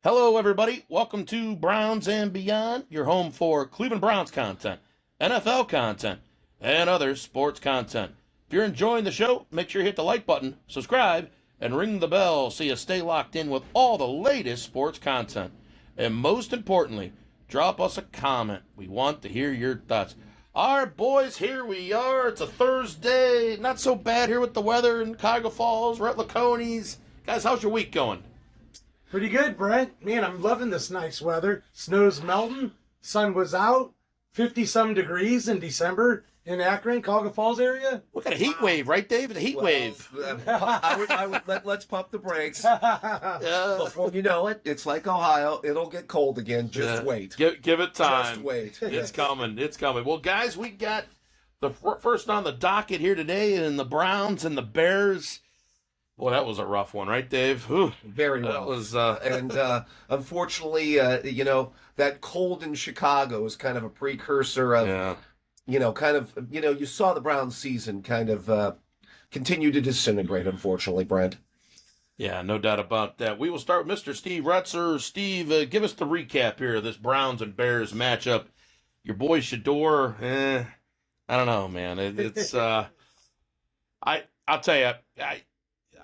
Hello, everybody. Welcome to Browns and Beyond, your home for Cleveland Browns content, NFL content, and other sports content. If you're enjoying the show, make sure you hit the like button, subscribe, and ring the bell so you stay locked in with all the latest sports content. And most importantly, drop us a comment. We want to hear your thoughts. All right, boys, here we are. It's a Thursday. Not so bad here with the weather in Cuyahoga Falls. We're at Laconie's. Guys, how's your week going? Pretty good, Brent. Man, I'm loving this nice weather. Snow's melting. Sun was out. 50-some degrees in December in Akron, Cuyahoga Falls area. Look at a heat wave, right, Dave? It's a heat wave. Let's pump the brakes. Before you know it, it's like Ohio. It'll get cold again. Just wait. Give it time. Just wait. It's coming. It's coming. Well, guys, we got the first on the docket here today, and the Browns and the Bears. Boy, that was a rough one, right, Dave? Whew. Very well. That was, and unfortunately, that cold in Chicago is kind of a precursor of, you saw the Browns season kind of continue to disintegrate, unfortunately, Brent. Yeah, no doubt about that. We will start with Mr. Steve Retzer. Steve, give us the recap here of this Browns and Bears matchup. Your boy Shador, I don't know, man. It's I'll tell you,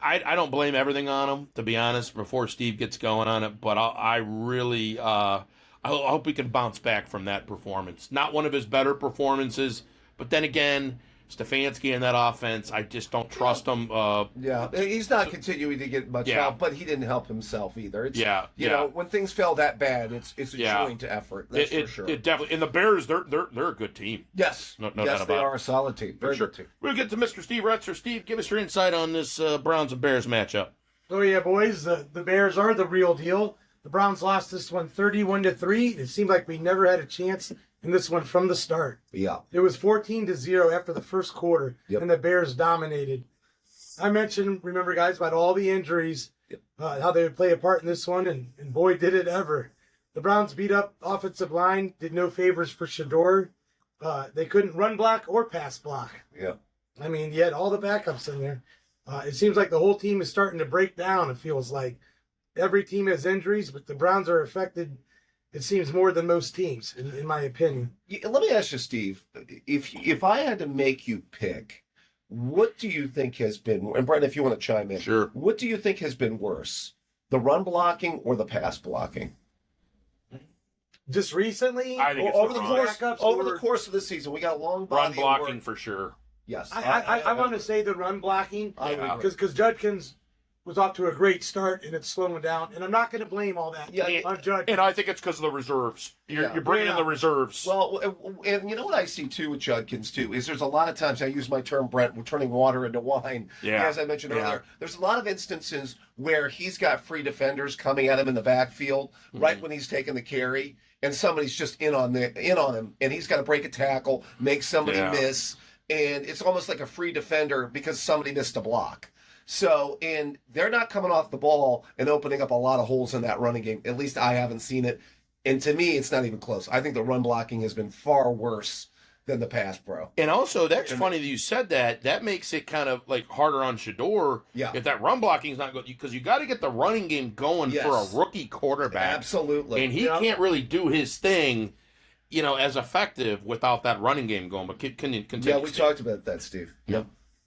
I don't blame everything on him, to be honest, before Steve gets going on it, but I really I hope he can bounce back from that performance. Not one of his better performances, but then again, Stefanski in that offense, I just don't trust him. He's not continuing to get much help, but he didn't help himself either. It's, when things fell that bad, it's a joint effort. That's for sure. It definitely. And the Bears, they're a good team. Yes, no doubt yes, about they it. are a solid team. Very good team. We'll get to Mr. Steve Retzer. Steve, give us your insight on this Browns and Bears matchup. Oh yeah, boys, the Bears are the real deal. The Browns lost this one 31-3. It seemed like we never had a chance in this one from the start. Yeah. It was 14-0 after the first quarter, and the Bears dominated. I mentioned, remember, guys, about all the injuries, how they would play a part in this one, and boy, did it ever. The Browns beat up offensive line, did no favors for Shador. They couldn't run block or pass block. Yeah. I mean, you had all the backups in there. It seems like the whole team is starting to break down, it feels like. Every team has injuries, but the Browns are affected, it seems, more than most teams, in my opinion. Let me ask you, Steve, if I had to make you pick, what do you think has been, and Brent, if you want to chime in, sure. What do you think has been worse, the run blocking or the pass blocking? Just recently? I think over the course of the season, we got long body run blocking for sure. Yes. I want to say the run blocking, because Judkins was off to a great start, and it's slowing down. And I'm not going to blame all that on Judkins. And I think it's because of the reserves. You're bringing in the reserves. Well, and you know what I see, too, with Judkins, too, is there's a lot of times, I use my term, Brent, we're turning water into wine. Yeah. As I mentioned earlier, there's a lot of instances where he's got free defenders coming at him in the backfield right when he's taking the carry, and somebody's just in on him, and he's got to break a tackle, make somebody miss, and it's almost like a free defender because somebody missed a block. So, and they're not coming off the ball and opening up a lot of holes in that running game. At least I haven't seen it. And to me, it's not even close. I think the run blocking has been far worse than the pass pro. And also, that's funny that you said that. That makes it kind of like harder on Shador. Yeah. If that run blocking is not good, because you got to get the running game going for a rookie quarterback. Absolutely. And he can't really do his thing, as effective without that running game going. But can you continue? Yeah, we talked about that, Steve. Yep.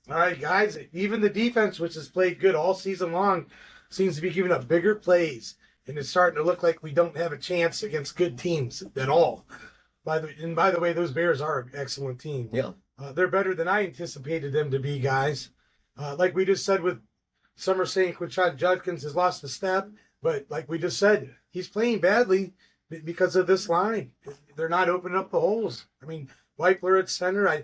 All right, guys. Even the defense, which has played good all season long, seems to be giving up bigger plays. And it's starting to look like we don't have a chance against good teams at all. By the way, those Bears are an excellent team. Yeah. They're better than I anticipated them to be, guys. Like we just said with Summer saying Quinshon Judkins has lost a step. But like we just said, he's playing badly because of this line. They're not opening up the holes. I mean, Weipler at center,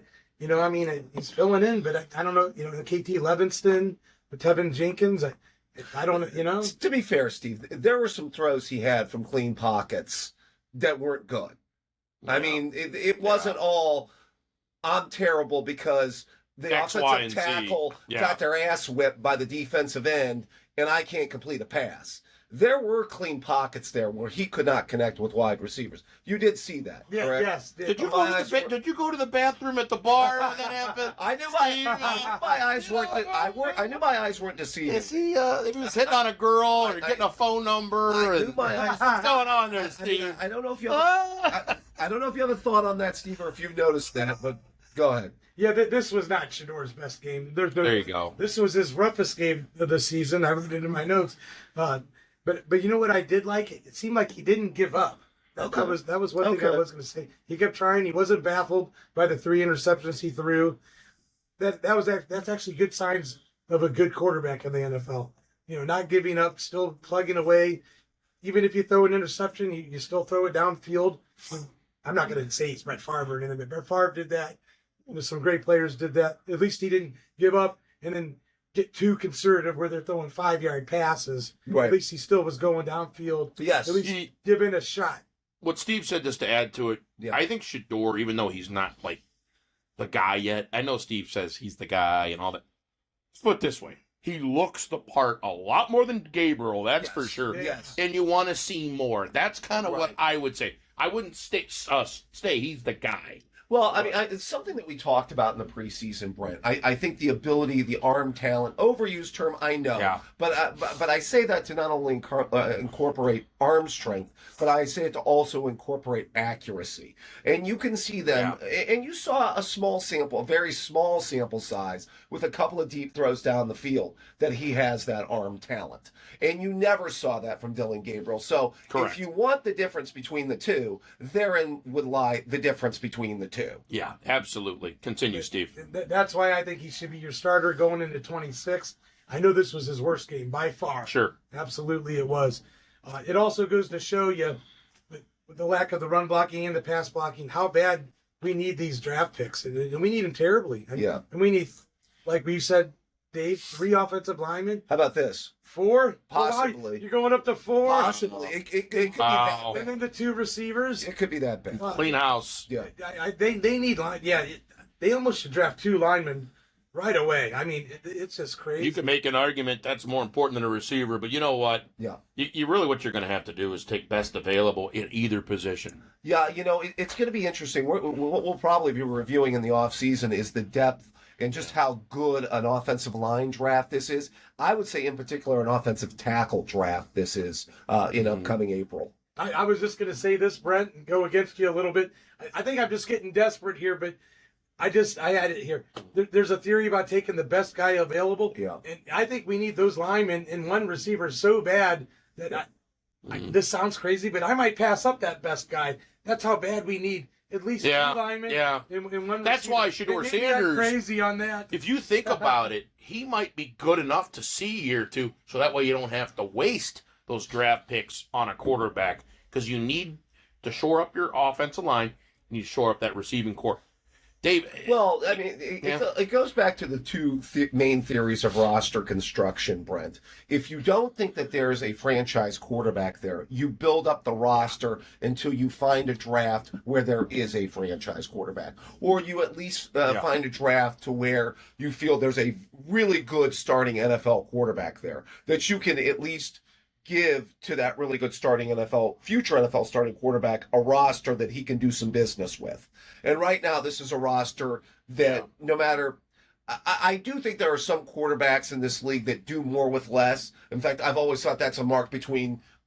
he's filling in, but I don't know, KT Levinston, but Tevin Jenkins, I don't know. To be fair, Steve, there were some throws he had from clean pockets that weren't good. Yeah. I mean, it wasn't all, I'm terrible because the X, Y, offensive and tackle got their ass whipped by the defensive end, and I can't complete a pass. there were clean pockets there where he could not connect with wide receivers. You did see that, Yeah, correct? yes. Did you go to the bathroom at the bar when that happened? I knew my eyes weren't. I knew my eyes weren't deceiving. Is he? He was hitting on a girl or getting a phone number. I knew my eyes. What's going on there, I Steve? mean, I don't know if you. I don't know if you have a thought on that, Steve, or if you've noticed that. But go ahead. Yeah, this was not Shador's best game. There you go. This was his roughest game of the season. I wrote it in my notes. But you know what I did like? It seemed like he didn't give up. That was one thing I was going to say. He kept trying. He wasn't baffled by the 3 interceptions he threw. That's actually good signs of a good quarterback in the NFL. Not giving up, still plugging away. Even if you throw an interception, you still throw it downfield. I'm not going to say he's Brett Favre or anything, but Brett Favre did that. Some great players did that. At least he didn't give up and then get too conservative where they're throwing 5-yard passes. Right. At least he still was going downfield. Yes. At least give it a shot. What Steve said, just to add to it, I think Shador, even though he's not like the guy yet, I know Steve says he's the guy and all that. Let's put it this way. He looks the part a lot more than Gabriel, that's for sure. Yes. And you want to see more. That's kind of what I would say. I wouldn't stay, he's the guy. Well, I mean, it's something that we talked about in the preseason, Brent. I think the ability, the arm talent, overused term, I know. Yeah. But I say that to not only incorporate arm strength, but I say it to also incorporate accuracy. And you can see them, and you saw a very small sample size, with a couple of deep throws down the field, that he has that arm talent. And you never saw that from Dylan Gabriel. So if you want the difference between the two, therein would lie the difference between the two. Yeah, absolutely. Continue, Steve. That's why I think he should be your starter going into 26. I know this was his worst game by far. Sure. Absolutely it was. It also goes to show you, with the lack of the run blocking and the pass blocking, how bad we need these draft picks. And we need them terribly. And we need, like we said, Dave, 3 offensive linemen. How about this? 4? Possibly. You're going up to 4? Possibly. It could be that bad. And then the 2 receivers. It could be that bad. Clean house. Yeah. They need line. Yeah, they almost should draft 2 linemen right away. I mean, it's just crazy. You can make an argument that's more important than a receiver, but you know what? Yeah. You really, what you're going to have to do is take best available in either position. Yeah, it's going to be interesting. What we'll probably be reviewing in the offseason is the depth and just how good an offensive line draft this is. I would say, in particular, an offensive tackle draft this is in upcoming April. I was just going to say this, Brent, and go against you a little bit. I think I'm just getting desperate here, but I had it here. There's a theory about taking the best guy available. Yeah. And I think we need those linemen and one receiver so bad that this sounds crazy, but I might pass up that best guy. That's how bad we need at least 2 linemen. Yeah. And one That's receiver. why Shador Sanders. Crazy on that. If you think about it, he might be good enough to see year 2, so that way you don't have to waste those draft picks on a quarterback, because you need to shore up your offensive line. You need to shore up that receiving core. Dave. Well, I mean, it goes back to the 2 main theories of roster construction, Brent. If you don't think that there's a franchise quarterback there, you build up the roster until you find a draft where there is a franchise quarterback. Or you at least find a draft to where you feel there's a really good starting NFL quarterback there that you can at least give to that really good future NFL starting quarterback a roster that he can do some business with. And right now, this is a roster that no matter, I do think there are some quarterbacks in this league that do more with less. In fact, I've always thought that's a mark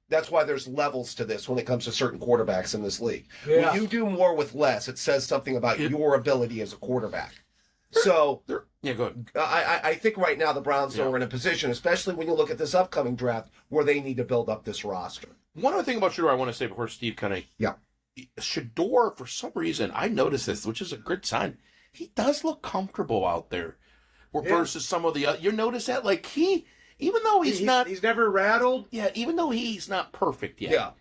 that's why there's levels to this when it comes to certain quarterbacks in this league. Yeah. When you do more with less, it says something about your ability as a quarterback. So, go ahead. I think right now the Browns are in a position, especially when you look at this upcoming draft, where they need to build up this roster. One other thing about Shador I want to say before Steve Shador, for some reason, I noticed this, which is a good sign. He does look comfortable out there, versus some of the other. You notice that, like even though he's never rattled. Yeah, even though he's not perfect yet.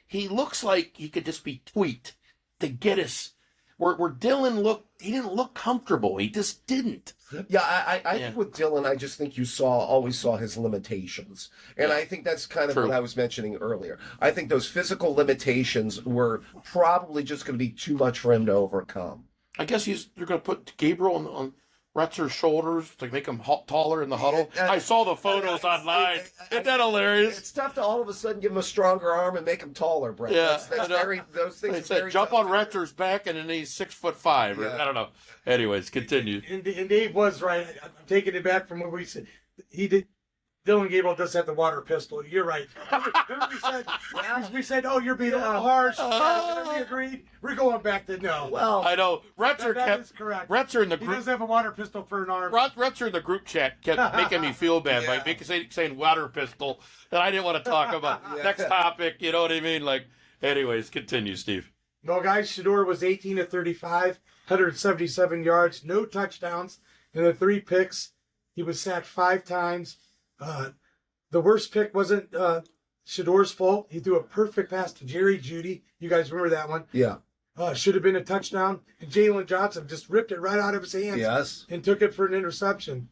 He looks like he could just be tweaked to get us. Where Dylan he didn't look comfortable. He just didn't. Yeah, I think with Dylan, I just think you always saw his limitations. And I think that's kind of what I was mentioning earlier. I think those physical limitations were probably just going to be too much for him to overcome. I guess you're going to put Gabriel Retzer's shoulders to make him taller in the huddle? I saw the photos online. Isn't that hilarious? It's tough to all of a sudden give him a stronger arm and make him taller, Brett. Yeah, that's those things. They are said very jump tough on to do. Retzer's back, and then he's 6'5". Yeah. I don't know. Anyways, continue. And Dave was right. I'm taking it back from what we said. He did. Dylan Gabriel does have the water pistol. You're right. we said, oh, you're being a little harsh. We agreed. We're going back to no. Well, I know. Retzer that is correct. Retzer in the He group. does have a water pistol for an arm. Retzer in the group chat kept making me feel bad by saying water pistol that I didn't want to talk about. Next topic, you know what I mean? Like, anyways, continue, Steve. No, guys, Shador was 18 of 35, 177 yards, no touchdowns, and the 3 picks. He was sacked 5 times. The worst pick wasn't Shador's fault. He threw a perfect pass to Jerry Jeudy. You guys remember that one? yeah, Should have been a touchdown. And Jalen Johnson just ripped it right out of his hands yes. and took it for an interception.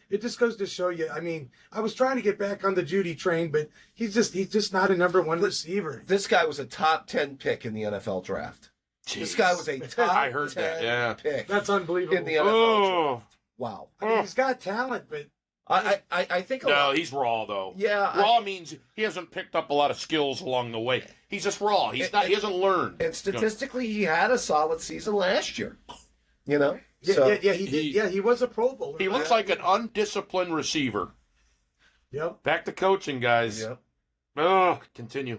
It just goes to show you. I mean, I was trying to get back on the Jeudy train, but he's just not a number 1 receiver. This guy was a top 10 pick in the NFL draft. Jeez. This guy was a top I heard 10 that, yeah. pick That's unbelievable. in the NFL Oh. draft. Wow. I mean, he's got talent, but I think a No, lot. he's raw though. Yeah, Raw means he hasn't picked up a lot of skills along the way. He's just raw. He hasn't learned. And statistically, he had a solid season last year. You know? yeah, So, he did. Yeah, he was a Pro Bowler. He looks like an undisciplined receiver. Yep. Back to coaching, guys. yeah. Oh, continue.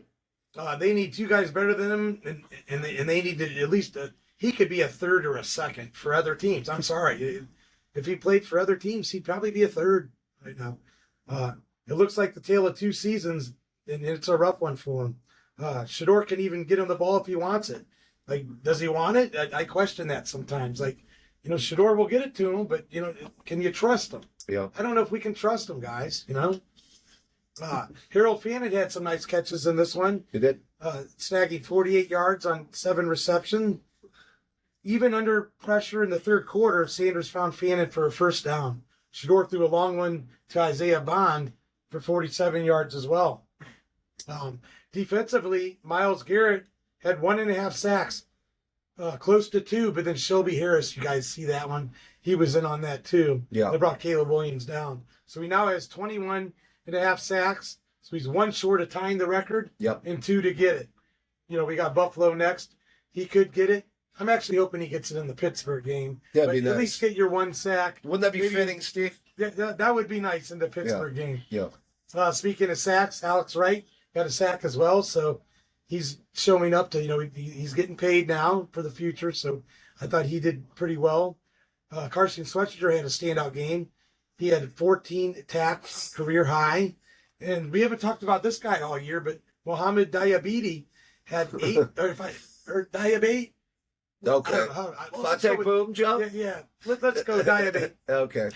They need 2 guys better than him, and they need to at least he could be a third or a second for other teams. I'm sorry, if he played for other teams, he'd probably be a third right now. It looks like the tale of 2 seasons, and it's a rough one for him. Shador can even get him the ball if he wants it. Like, does he want it? I question that sometimes. Like, you know, Shador will get it to him, but you know, can you trust him? Yeah. I don't know if we can trust him, guys. You know. Harold Fannin had some nice catches in this one. He did. Snagging 48 yards on 7 reception. Even under pressure in the third quarter, Sanders found Fannin for a first down. Shador threw a long one to Isaiah Bond for 47 yards as well. Defensively, Myles Garrett had 1.5 sacks, close to 2, but then Shelby Harris, you guys see that one? He was in on that too. Yeah. They brought Caleb Williams down. So he now has 21.5 sacks. So he's 1 short of tying the record. Yep. And 2 to get it. You know, we got Buffalo next. He could get it. I'm actually hoping he gets it in the Pittsburgh game. That'd but be at nice. least get your 1 sack. Wouldn't that be Maybe- fitting, Steve? That would be nice in the Pittsburgh game. Yeah. Speaking of sacks, Alex Wright got a sack as well. So he's showing up to, you know, he's getting paid now for the future. So I thought he did pretty well. Carson Schweitzer had a standout game. He had 14 attacks, career high. And we haven't talked about this guy all year, but Mohamed Diabete had 8 or Diabete. Okay. Let's go Fonte with- boom jump? Yeah. Let's go Diabete. Okay.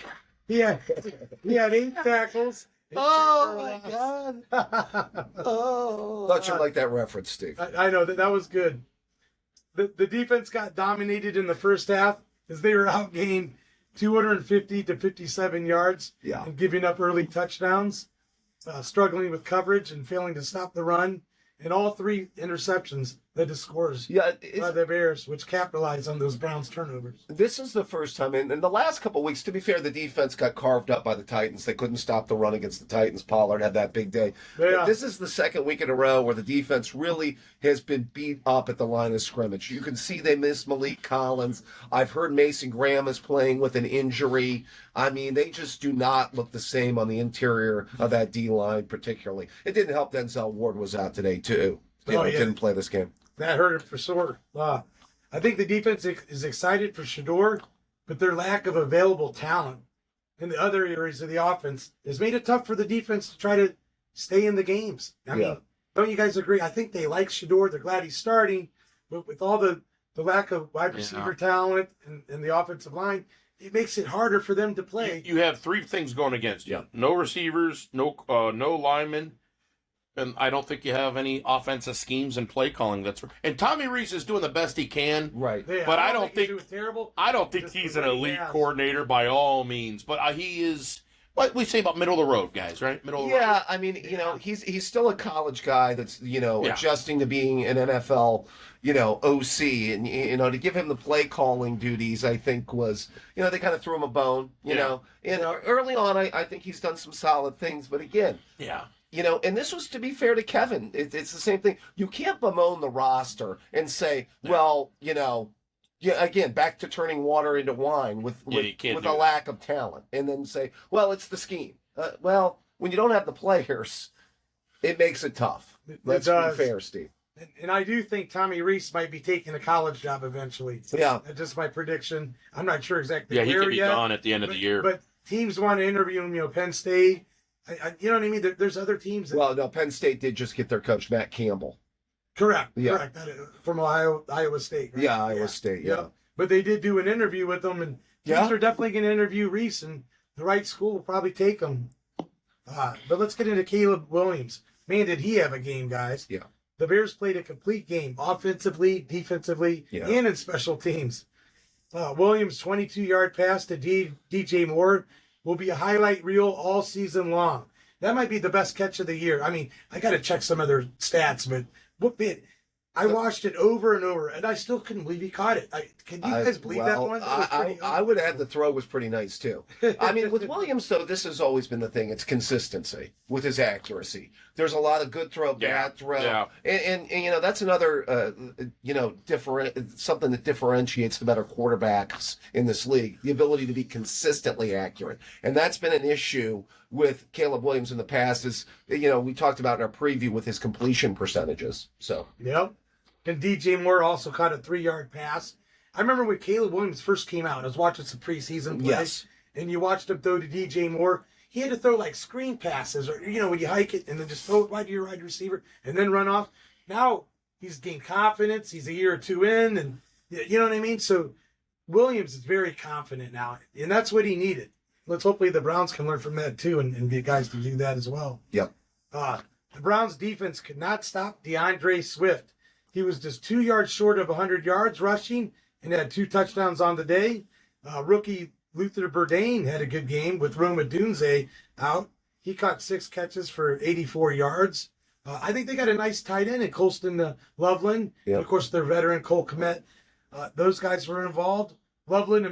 He had 8 tackles. Oh my God! Oh, Thought you'd like that reference, Steve. I know that was good. The defense got dominated in the first half as they were outgained 250 to 57 yards Yeah. and giving up early touchdowns, struggling with coverage and failing to stop the run, and all 3 interceptions led to scores Yeah, by the Bears, which capitalized on those Browns turnovers. this is the first time in the last couple of weeks. To be fair, the defense got carved up by the Titans. They couldn't stop the run against the Titans. Pollard had that big day. Yeah. But this is the second week in a row where the defense really has been beat up at the line of scrimmage. You can see they miss Malik Collins. I've heard Mason Graham is playing with an injury. I mean, they just do not look the same on the interior of that D-line particularly. It didn't help Denzel Ward was out today, too. Didn't play this game. That hurt him for sure. I think the defense is excited for Shador, but their lack of available talent in the other areas of the offense has made it tough for the defense to try to stay in the games. I mean, don't you guys agree? I think they like Shador. They're glad he's starting, but with all the lack of wide receiver talent and the offensive line, it makes it harder for them to play. You have 3 things going against you: no receivers, no linemen, and I don't think you have any offensive schemes and play calling. And Tommy Reese is doing the best he can, Right. Yeah, but I he's don't think doing terrible. I don't think Just he's the an way he elite has. coordinator by all means. But he is what we say about middle of the road guys, right? Middle of the road. Yeah, I mean, he's still a college guy that's, Yeah. adjusting to being an NFL, OC. And, to give him the play calling duties, I think was, they kind of threw him a bone, And early on, I think he's done some solid things. But again, Yeah. and this was to be fair to Kevin. It's the same thing. You can't bemoan the roster and say, well, again, back to turning water into wine with you can't with do a that. lack of talent, and then say, well, it's the scheme. Well, when you don't have the players, it makes it tough. Let's be does. fair, Steve. And I do think Tommy Reese might be taking a college job eventually. Yeah. That's just my prediction. I'm not sure exactly Yeah, he where could be yet. gone at the end of the year. But teams want to interview him, Penn State. You know what I mean? There's other teams. Well, no, Penn State did just get their coach, Matt Campbell. Correct. Yeah. Correct. From Iowa State. Right? Yeah, Iowa State, yeah. But they did do an interview with him, and teams are definitely going to interview Reese, and the right school will probably take him. But let's get into Caleb Williams. Man, did he have a game, guys. Yeah. The Bears played a complete game, offensively, defensively, and in special teams. Williams' 22-yard pass to DJ Moore will be a highlight reel all season long. That might be the best catch of the year. I mean, I got to check some other stats, but I watched it over and over, and I still couldn't believe he caught it. Can you guys believe that one? I would add the throw was pretty nice, too. I mean, with Williams, though, this has always been the thing. It's consistency with his accuracy. There's a lot of good throw, bad throw. Yeah. And that's another, something that differentiates the better quarterbacks in this league, the ability to be consistently accurate. And that's been an issue with Caleb Williams in the past, is, we talked about in our preview with his completion percentages. So. Yep. And DJ Moore also caught a 3-yard pass. I remember when Caleb Williams first came out, I was watching some preseason plays, Yes. and you watched him throw to DJ Moore. He had to throw like screen passes, or when you hike it and then just throw it wide to your wide receiver and then run off. Now he's gained confidence. He's a year or two in, and you know what I mean? So Williams is very confident now, and that's what he needed. Let's hopefully the Browns can learn from that too and get guys to do that as well. Yep. The Browns defense could not stop DeAndre Swift. He was just 2 yards short of 100 yards rushing and had 2 touchdowns on the day. Rookie Luther Burdain had a good game with Roma Dunze out. He caught 6 catches for 84 yards. I think they got a nice tight end in Colston Loveland. Yep. Of course, their veteran Cole Kmet. Those guys were involved. Loveland, a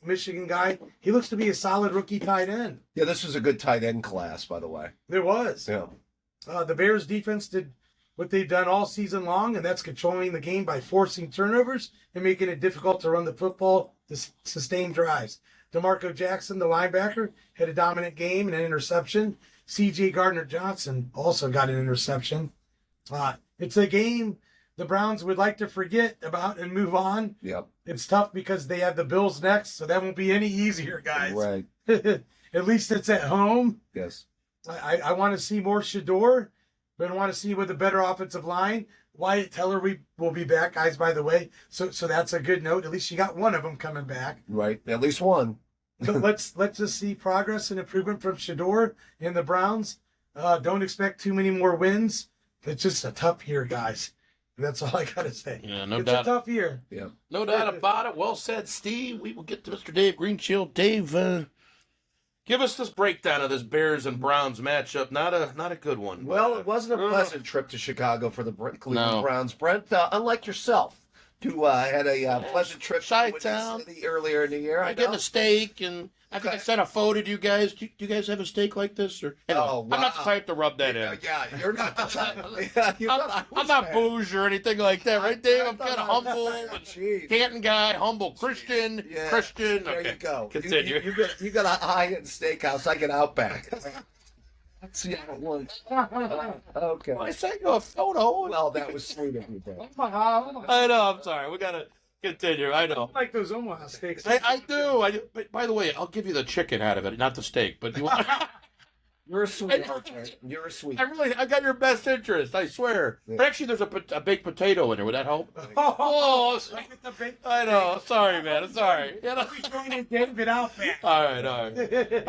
Michigan guy. He looks to be a solid rookie tight end. Yeah, this was a good tight end class, by the way. There was. Yeah. The Bears defense did what they've done all season long, and that's controlling the game by forcing turnovers and making it difficult to run the football to sustain drives. DeMarco Jackson, the linebacker, had a dominant game and an interception. C.J. Gardner-Johnson also got an interception. It's a game the Browns would like to forget about and move on. Yep. It's tough because they have the Bills next, so that won't be any easier, guys. Right. At least it's at home. Yes. I want to see more Shador, but I want to see with a better offensive line. Wyatt Teller will be back, guys, by the way. So that's a good note. At least you got one of them coming back. Right. At least one. But let's just see progress and improvement from Shador and the Browns. Don't expect too many more wins. It's just a tough year, guys. That's all I got to say. Yeah, no it's doubt. a tough year. Yeah. No doubt about it. Well said, Steve. We will get to Mr. Dave Greenshield. Dave, give us this breakdown of this Bears and Browns matchup. Not a good one. Well, it wasn't a pleasant trip to Chicago for the Cleveland Browns, Brent. Unlike yourself, who had a pleasant trip to Windy Chi-town. City earlier in the year. I get a steak, and I think I sent a photo to you guys. Do you guys have a steak like this? Or anyway, Oh, wow. I'm not the type to rub that in. Yeah, you're not the type. I'm not bougie or anything like that, right, Dave? I'm kind of humble, and Jeez. Canton guy, humble Christian. Yeah. Christian. There Okay, you go. continue. You got a high-end steakhouse. I get Outback. Let's see how it works. Okay. I sent you a photo. Well, that was sweet of you, Brent. I know. I'm sorry. We gotta continue. I know. I like those Omaha steaks. I do. But by the way, I'll give you the chicken out of it, not the steak. But you want? You're a sweetheart, Brent. You're a sweetheart. I got your best interest. I swear. Yeah. But actually, there's a baked potato in there. Would that help? Oh, Oh, I know. I'm sorry, man. I'm sorry. You know? David Outback. All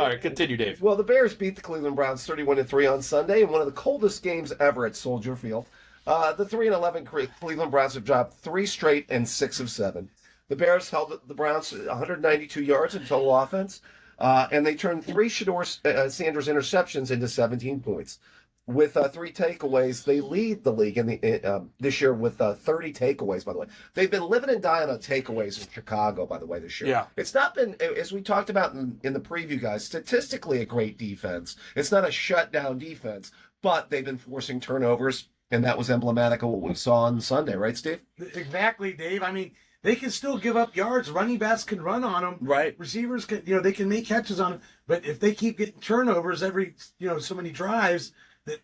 right. Continue, Dave. Well, the Bears beat the Cleveland Browns 31-3 on Sunday in one of the coldest games ever at Soldier Field. The 3-11 Cleveland Browns have dropped 3 straight and 6 of 7. The Bears held the Browns 192 yards in total offense. And they turned 3 Shador Sanders interceptions into 17 points. With 3 takeaways, they lead the league in this year with 30 takeaways, by the way. They've been living and dying on takeaways in Chicago, by the way, this year. Yeah. It's not been, as we talked about in the preview, guys, statistically a great defense. It's not a shutdown defense, but they've been forcing turnovers, and that was emblematic of what we saw on Sunday, right, Steve? Exactly, Dave. I mean, they can still give up yards. Running backs can run on them. Right. Receivers can, they can make catches on them. But if they keep getting turnovers every, so many drives,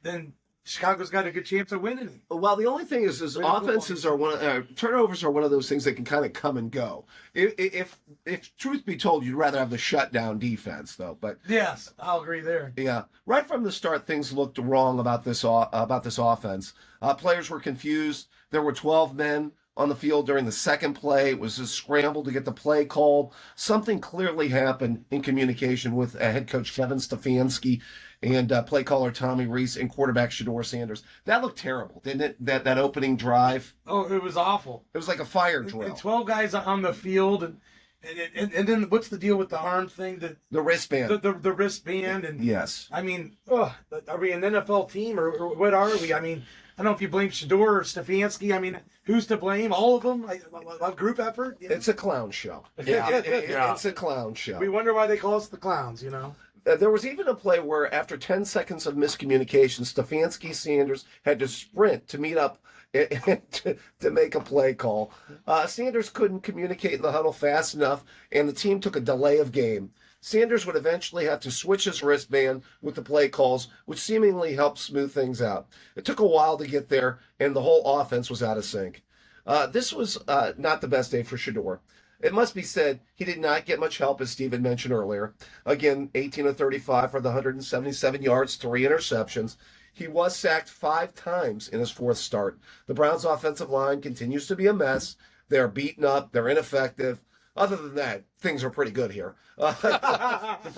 then Chicago's got a good chance of winning it. Well, the only thing is offenses are turnovers are one of those things that can kind of come and go. If truth be told, you'd rather have the shutdown defense, though. But yes, I'll agree there. yeah, right from the start, things looked wrong about this offense. Players were confused. There were 12 men on the field during the second play. It was a scramble to get the play called. Something clearly happened in communication with head coach Kevin Stefanski and play caller Tommy Reese and quarterback Shador Sanders. That looked terrible, didn't it? That opening drive. Oh, it was awful. It was like a fire drill. And 12 guys on the field, and then what's the deal with the arm thing? The wristband. The wristband. And yes. I mean, are we an NFL team or what are we? I mean, I don't know if you blame Shador or Stefanski. I mean, who's to blame? All of them? A group effort? It's a clown show. Yeah. It's a clown show. We wonder why they call us the clowns, There was even a play where, after 10 seconds of miscommunication, Stefanski Sanders had to sprint to meet up to make a play call. Sanders couldn't communicate in the huddle fast enough, and the team took a delay of game. Sanders would eventually have to switch his wristband with the play calls, which seemingly helped smooth things out. It took a while to get there, and the whole offense was out of sync. This was not the best day for Shador. It must be said, he did not get much help, as Steve had mentioned earlier. Again, 18 of 35 for the 177 yards, 3 interceptions. He was sacked 5 times in his 4th start. The Browns' offensive line continues to be a mess. They're beaten up. They're ineffective. Other than that, things are pretty good here. The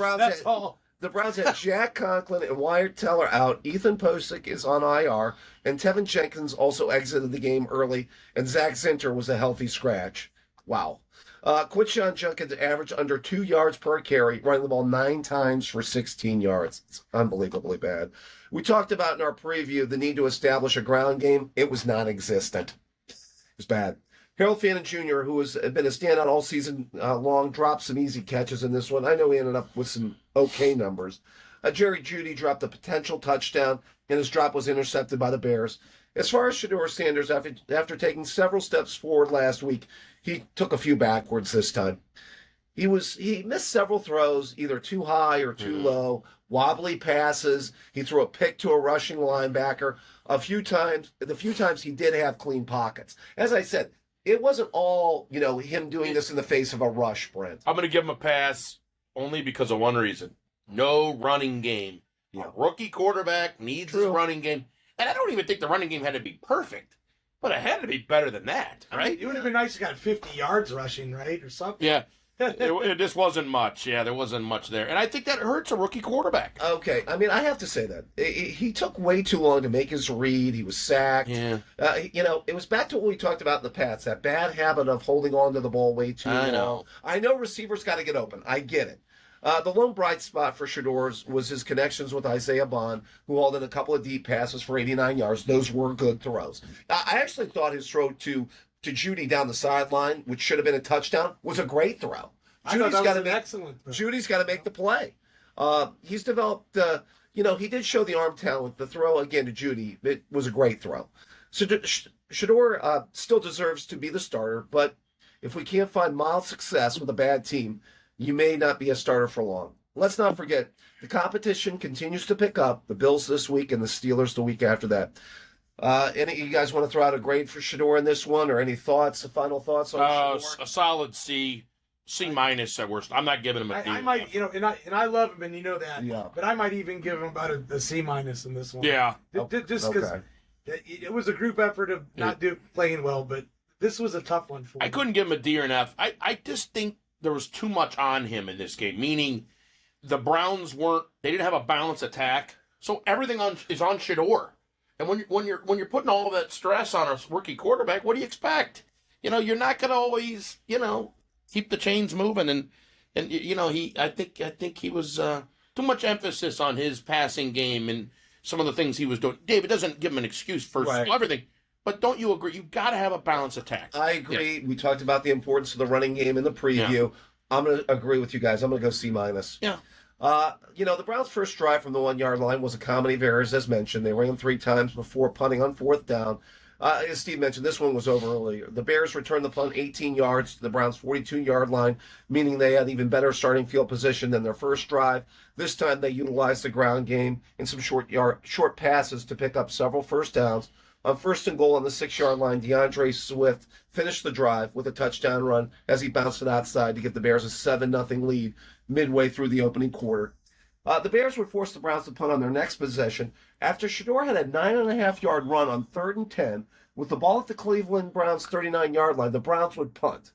Browns had Jack Conklin and Wyatt Teller out. Ethan Posick is on IR, and Tevin Jenkins also exited the game early, and Zach Zinter was a healthy scratch. Wow. Quinshon Judkins averaged under 2 yards per carry, running the ball 9 times for 16 yards. It's unbelievably bad. We talked about in our preview the need to establish a ground game. It was non-existent. It was bad. Harold Fannin Jr., who has been a standout all season long, dropped some easy catches in this one. I know he ended up with some okay numbers. Jerry Jeudy dropped a potential touchdown, and his drop was intercepted by the Bears. As far as Shador Sanders, after taking several steps forward last week, he took a few backwards this time. He missed several throws, either too high or too low, wobbly passes. He threw a pick to a rushing linebacker. The few times he did have clean pockets. As I said, it wasn't all, him doing this in the face of a rush, Brent. I'm going to give him a pass only because of one reason. No running game. Yeah. A rookie quarterback needs his running game. And I don't even think the running game had to be perfect, but it had to be better than that, right? I mean, it would have been nice if he got 50 yards rushing, right, or something. Yeah. It just wasn't much. Yeah, there wasn't much there. And I think that hurts a rookie quarterback. Okay. I mean, I have to say that. He took way too long to make his read. He was sacked. Yeah. It was back to what we talked about in the past, that bad habit of holding on to the ball way too long. I know receivers got to get open. I get it. The lone bright spot for Shador was his connections with Isaiah Bond, who hauled in a couple of deep passes for 89 yards. Those were good throws. I actually thought his throw to Jeudy down the sideline, which should have been a touchdown, was a great throw. Judy's got an excellent throw. Judy's got to make the play. He's developed, he did show the arm talent. The throw, again, to Jeudy, it was a great throw. So Shador still deserves to be the starter, but if we can't find mild success with a bad team, you may not be a starter for long. Let's not forget, the competition continues to pick up. The Bills this week and the Steelers the week after that. Any of you guys want to throw out a grade for Shador in this one, or any final thoughts on Shador? A solid C minus at worst. I'm not giving him a D. I might, and I love him, and you know that. Yeah. But I might even give him about a C minus in this one. Yeah. Just because it was a group effort of not playing well, but this was a tough one for him. I couldn't give him a D or an F. I just think there was too much on him in this game, meaning the Browns they didn't have a balanced attack, so everything is on Shador. And when you're putting all that stress on a rookie quarterback, what do you expect? You're not going to always, keep the chains moving. And And I think he was too much emphasis on his passing game and some of the things he was doing. David doesn't give him an excuse for Right. everything, but don't you agree? You've got to have a balanced attack. I agree. We talked about the importance of the running game in the preview. I'm going to agree with you guys. I'm going to go C-. Yeah. The Browns' first drive from the 1-yard line was a comedy of errors, as mentioned. They ran 3 times before punting on 4th down. As Steve mentioned, this one was over earlier. The Bears returned the punt 18 yards to the Browns' 42-yard line, meaning they had even better starting field position than their first drive. This time they utilized the ground game and some short passes to pick up several first downs. On 1st and goal on the 6-yard line, DeAndre Swift finished the drive with a touchdown run as he bounced it outside to give the Bears a 7-0 lead midway through the opening quarter. The Bears would force the Browns to punt on their next possession after Shador had a 9.5-yard run on 3rd and 10. With the ball at the Cleveland Browns 39-yard line, the Browns would punt.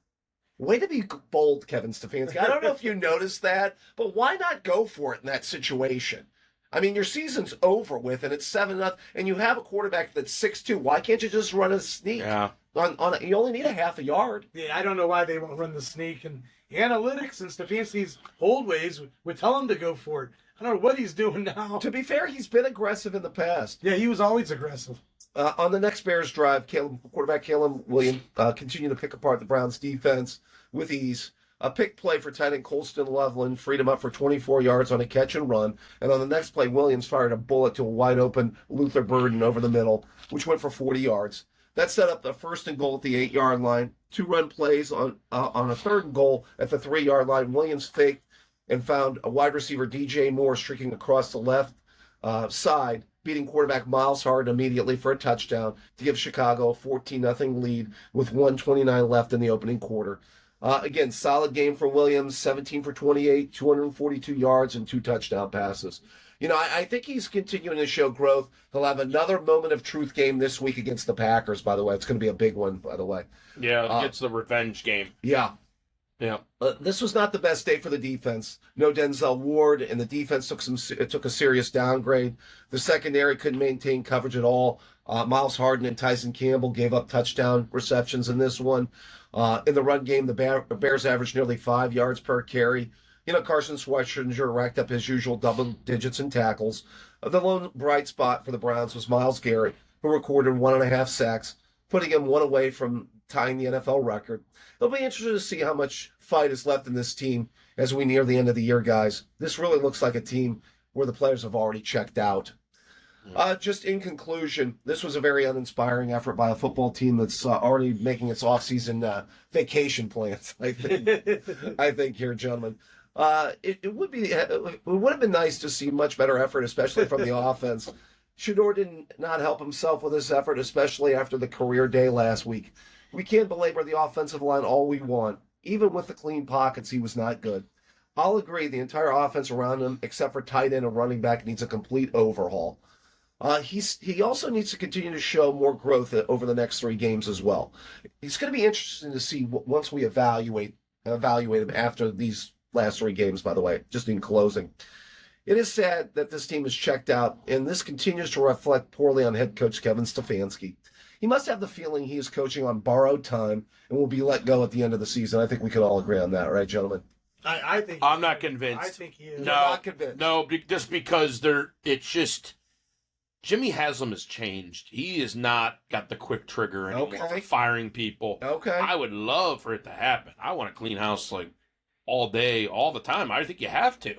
Way to be bold, Kevin Stefanski. I don't know if you noticed that, but why not go for it in that situation? I mean, your season's over with, and it's 7-0, and you have a quarterback that's 6'2". Why can't you just run a sneak? Yeah. You only need a half a yard. Yeah, I don't know why they won't run the sneak. And analytics and Stefanski's old ways would tell him to go for it. I don't know what he's doing now. To be fair, he's been aggressive in the past. Yeah, he was always aggressive. On the next Bears drive, quarterback Caleb Williams continued to pick apart the Browns' defense with ease. A pick play for tight end Colston Loveland freed him up for 24 yards on a catch and run. And on the next play, Williams fired a bullet to a wide-open Luther Burden over the middle, which went for 40 yards. That set up the 1st and goal at the 8-yard line. 2 run plays on a 3rd and goal at the 3-yard line. Williams faked and found a wide receiver, DJ Moore, streaking across the left side, beating quarterback Miles Harden immediately for a touchdown to give Chicago a 14-0 lead with 1:29 left in the opening quarter. Again, solid game for Williams, 17 for 28, 242 yards, and 2 touchdown passes. I think he's continuing to show growth. He'll have another moment of truth game this week against the Packers, by the way. It's going to be a big one, by the way. Yeah, it's the revenge game. Yeah. Yeah. This was not the best day for the defense. No Denzel Ward, and the defense took a serious downgrade. The secondary couldn't maintain coverage at all. Miles Harden and Tyson Campbell gave up touchdown receptions in this one. In the run game, the Bears averaged nearly 5 yards per carry. Carson Schwarzenegger racked up his usual double digits in tackles. The lone bright spot for the Browns was Myles Garrett, who recorded 1.5 sacks, putting him one away from tying the NFL record. It'll be interesting to see how much fight is left in this team as we near the end of the year, guys. This really looks like a team where the players have already checked out. Just in conclusion, this was a very uninspiring effort by a football team that's already making its off-season vacation plans, I think here, gentlemen. It would have been nice to see much better effort, especially from the offense. Shador did not help himself with this effort, especially after the career day last week. We can't belabor the offensive line all we want. Even with the clean pockets, he was not good. I'll agree, the entire offense around him, except for tight end and running back, needs a complete overhaul. He also needs to continue to show more growth over the next 3 games as well. It's going to be interesting to see once we evaluate him after these last 3 games, by the way, just in closing. It is sad that this team is checked out, and this continues to reflect poorly on head coach Kevin Stefanski. He must have the feeling he is coaching on borrowed time and will be let go at the end of the season. I think we could all agree on that, right, gentlemen? I think I'm not convinced. I think he is. You're not convinced. No, just because it's just Jimmy Haslam has changed. He has not got the quick trigger anymore for firing people. Okay. I would love for it to happen. I want to clean house like all day, all the time. I think you have to.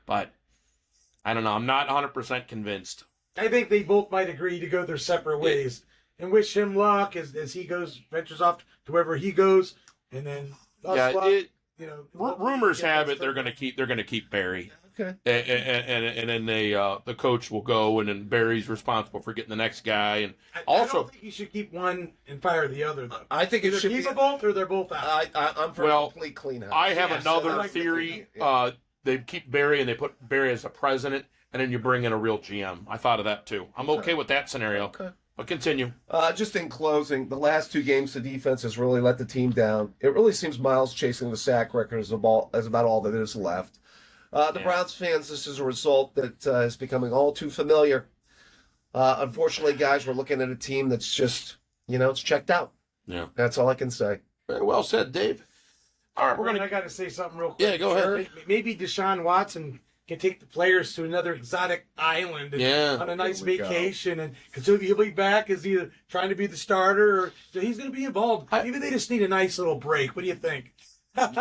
But I don't know. I'm not 100% convinced. I think they both might agree to go their separate ways. And wish him luck as he ventures off to wherever he goes, and then luck. Rumors have it they're going to keep Barry. Okay. And then the coach will go, and then Barry's responsible for getting the next guy. And I don't think you should keep one and fire the other, though. I think it should keep them both, or they're both out. I'm for a complete clean house. I have another theory. They keep Barry and they put Barry as a president, and then you bring in a real GM. I thought of that too. I'm okay with that scenario. Okay. But continue. Just in closing, the last 2 games, the defense has really let the team down. It really seems Miles chasing the sack record is about all that is left. Browns fans, this is a result that is becoming all too familiar. Unfortunately, guys, we're looking at a team that's just, it's checked out. Yeah. That's all I can say. Very well said, Dave. All right, we're I gonna. got to say something real quick. Yeah, go ahead. Maybe Deshaun Watson can take the players to another exotic island on a nice vacation, and because he'll be back as either trying to be the starter or so he's going to be involved. Maybe they just need a nice little break. What do you think?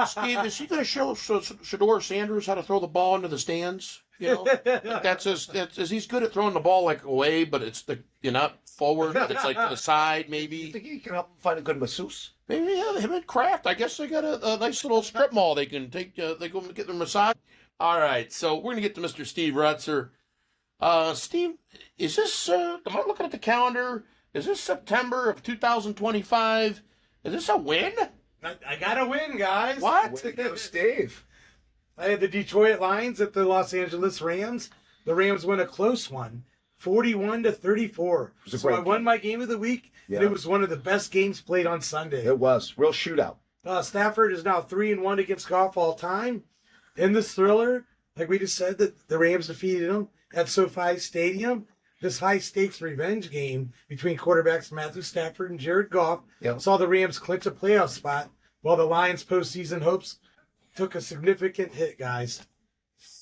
Steve, is he going to show Shador Sanders how to throw the ball into the stands? You know, he's good at throwing the ball like away, but it's not forward. It's like to the side, maybe. You think you can help him find a good masseuse? Maybe him and Kraft. I guess they got a nice little strip mall they can take. They go and get their massage. All right, so we're gonna get to Mr. Steve Rutzer. Steve, is this? Am I looking at the calendar? Is this September of 2025? Is this a win? I got to win, guys. What? Way to go, Steve. I had the Detroit Lions at the Los Angeles Rams. The Rams won a close one, 41-34. So I won my game of the week, and it was one of the best games played on Sunday. It was. Real shootout. Stafford is now 3-1 against Goff all time. In this thriller, like we just said, that the Rams defeated them at SoFi Stadium. This high-stakes revenge game between quarterbacks Matthew Stafford and Jared Goff saw the Rams clinch a playoff spot, while the Lions' postseason hopes took a significant hit, guys.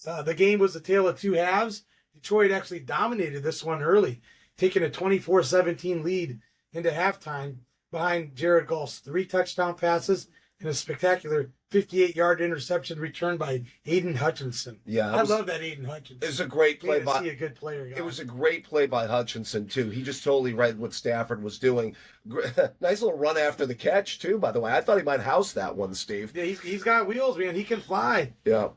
The game was a tale of two halves. Detroit actually dominated this one early, taking a 24-17 lead into halftime behind Jared Goff's 3 touchdown passes and a spectacular 58-yard interception returned by Aiden Hutchinson. Yeah, I love that Aiden Hutchinson. It was a great play by. See a good player. Guys. It was a great play by Hutchinson too. He just totally read what Stafford was doing. Nice little run after the catch too. By the way, I thought he might house that one, Steve. Yeah, he's got wheels, man. He can fly. Yeah.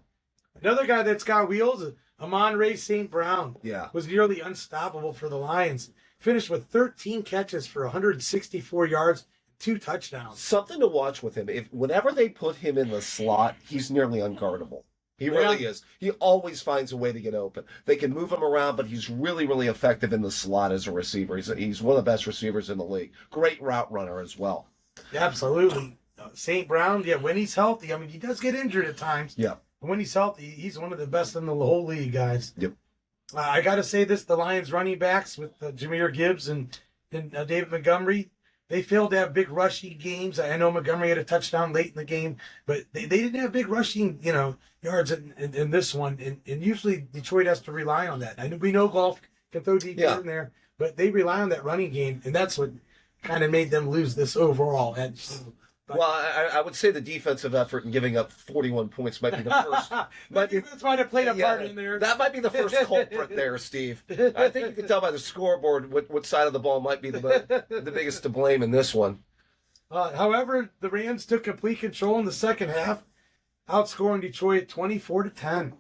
Another guy that's got wheels is Amon-Ra St. Brown. Yeah. Was nearly unstoppable for the Lions. Finished with 13 catches for 164 yards, 2 touchdowns. Something to watch with him. Whenever they put him in the slot, he's nearly unguardable. He really is. He always finds a way to get open. They can move him around, but he's really, really effective in the slot as a receiver. He's one of the best receivers in the league. Great route runner as well. Absolutely. St. Brown, when he's healthy, I mean, he does get injured at times. Yeah. But when he's healthy, he's one of the best in the whole league, guys. Yep. I got to say this, the Lions running backs with Jahmyr Gibbs and David Montgomery, they failed to have big rushing games. I know Montgomery had a touchdown late in the game, but they didn't have big rushing, yards in this one. And usually Detroit has to rely on that. We know Goff can throw deep in there, but they rely on that running game, and that's what kind of made them lose this overall. Well, I would say the defensive effort in giving up 41 points might be the first. That's why they played a part in there. That might be the first culprit there, Steve. I think you can tell by the scoreboard what side of the ball might be the biggest to blame in this one. However, the Rams took complete control in the second half, outscoring Detroit 24-10.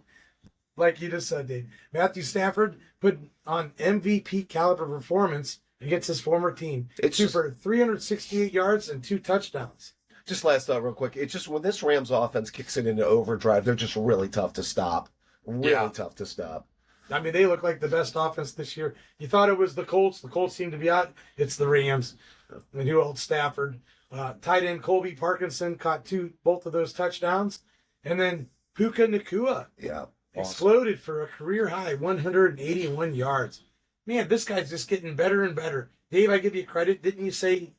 Like you just said, Dave. Matthew Stafford put on MVP caliber performance against his former team. For 368 yards and 2 touchdowns. Just last thought real quick. It's just when this Rams offense kicks it into overdrive, they're just really tough to stop. Really tough to stop. I mean, they look like the best offense this year. You thought it was the Colts. The Colts seem to be out. It's the Rams. And who else? Stafford. Tight end Colby Parkinson caught both of those touchdowns. And then Puka Nacua exploded for a career high 181 yards. Man, this guy's just getting better and better. Dave, I give you credit. Didn't you say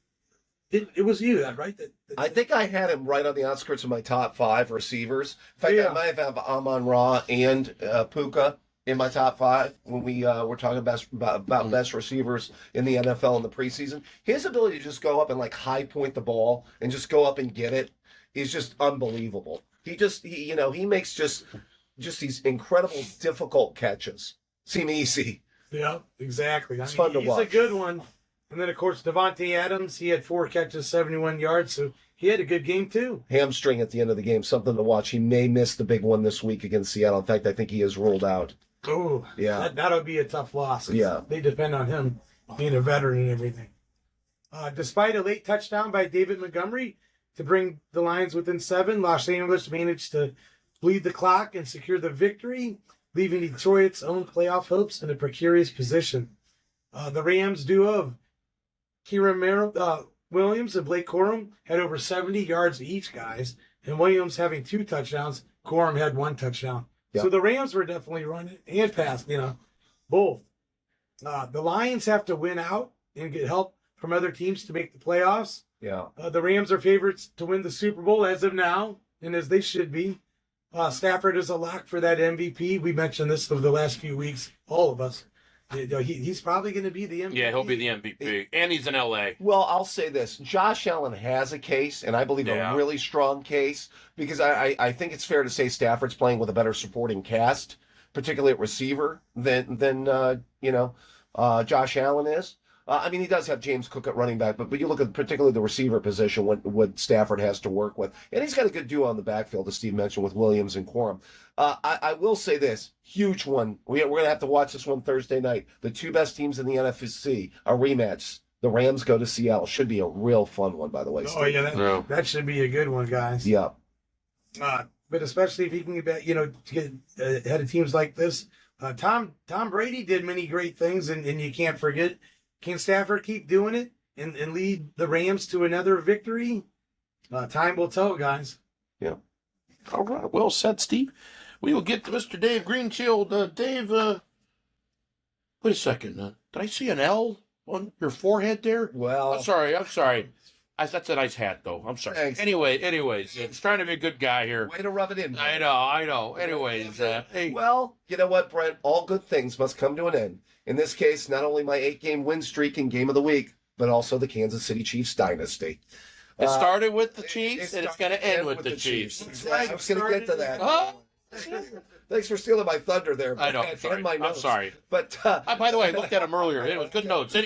it was you, right? I think I had him right on the outskirts of my top 5 receivers. In fact, I might have Amon-Ra and Puka in my top 5 when we were talking about best receivers in the NFL in the preseason. His ability to just go up and high point the ball and just go up and get it is just unbelievable. He makes just these incredible difficult catches seem easy. Yeah, exactly. It's fun to watch. He's a good one. And then, of course, Devontae Adams, he had 4 catches, 71 yards, so he had a good game, too. Hamstring at the end of the game, something to watch. He may miss the big one this week against Seattle. In fact, I think he is ruled out. Oh, yeah. That'll be a tough loss. Yeah. They depend on him being a veteran and everything. Despite a late touchdown by David Montgomery to bring the Lions within 7, Los Angeles managed to bleed the clock and secure the victory, leaving Detroit's own playoff hopes in a precarious position. The Rams duo of Kieran Williams and Blake Corum had over 70 yards each, guys, and Williams having 2 touchdowns. Corum had 1 touchdown. Yeah. So the Rams were definitely running and passing, both. The Lions have to win out and get help from other teams to make the playoffs. Yeah. The Rams are favorites to win the Super Bowl as of now. and as they should be. Stafford is a lock for that MVP. We mentioned this over the last few weeks, all of us. He's probably going to be the MVP. Yeah, he'll be the MVP, and he's in L.A. Well, I'll say this. Josh Allen has a case, and I believe a really strong case, because I think it's fair to say Stafford's playing with a better supporting cast, particularly at receiver, than Josh Allen is. I mean, he does have James Cook at running back, but you look at particularly the receiver position, what Stafford has to work with. And he's got a good duo on the backfield, as Steve mentioned, with Williams and Corum. I will say this, huge one. We're going to have to watch this one Thursday night. The two best teams in the NFC, a rematch. The Rams go to Seattle. Should be a real fun one, by the way, Steve. Oh, yeah, that should be a good one, guys. Yeah. But especially if he can get ahead of teams like this. Tom Brady did many great things, and you can't forget. Can Stafford keep doing it and lead the Rams to another victory? Time will tell, guys. Yeah. All right. Well said, Steve. We will get to Mr. Dave Greenshield. Dave, wait a second. Did I see an L on your forehead there? Well, I'm sorry. That's a nice hat, though. I'm sorry. Thanks. Anyways, it's trying to be a good guy here. Way to rub it in. I know. Anyways, hey. Well, you know what, Brent? All good things must come to an end. In this case, not only my 8-game win streak and game of the week, but also the Kansas City Chiefs dynasty. It started with the Chiefs, and it's going to end with the Chiefs. I was going to get to that. Huh? Thanks for stealing my thunder there. I know. I'm sorry. But by the way, I looked at him earlier. It was good notes.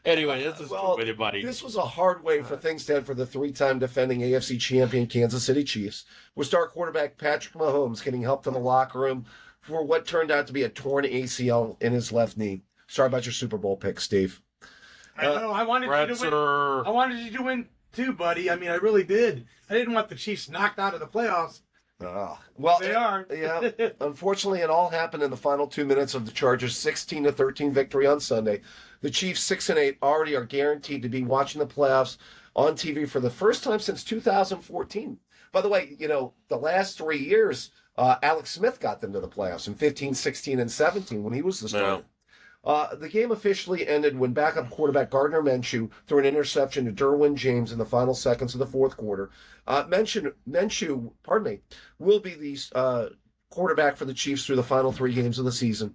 Anyway, this is with you, buddy. This was a hard way for things to end for the 3-time defending AFC champion Kansas City Chiefs, with star quarterback Patrick Mahomes getting help to the locker room for what turned out to be a torn ACL in his left knee. Sorry about your Super Bowl pick, Steve. I know. I wanted you to win. I wanted you to win too, buddy. I mean, I really did. I didn't want the Chiefs knocked out of the playoffs. Well, they are. Yeah. Unfortunately, it all happened in the final 2 minutes of the Chargers' 16-13 victory on Sunday. The Chiefs, 6-8, already are guaranteed to be watching the playoffs on TV for the first time since 2014. By the way, the last 3 years, Alex Smith got them to the playoffs in 15, 16, and 17 when he was the starter. The game officially ended when backup quarterback Gardner Minshew threw an interception to Derwin James in the final seconds of the fourth quarter. Minshew, will be the quarterback for the Chiefs through the final 3 games of the season.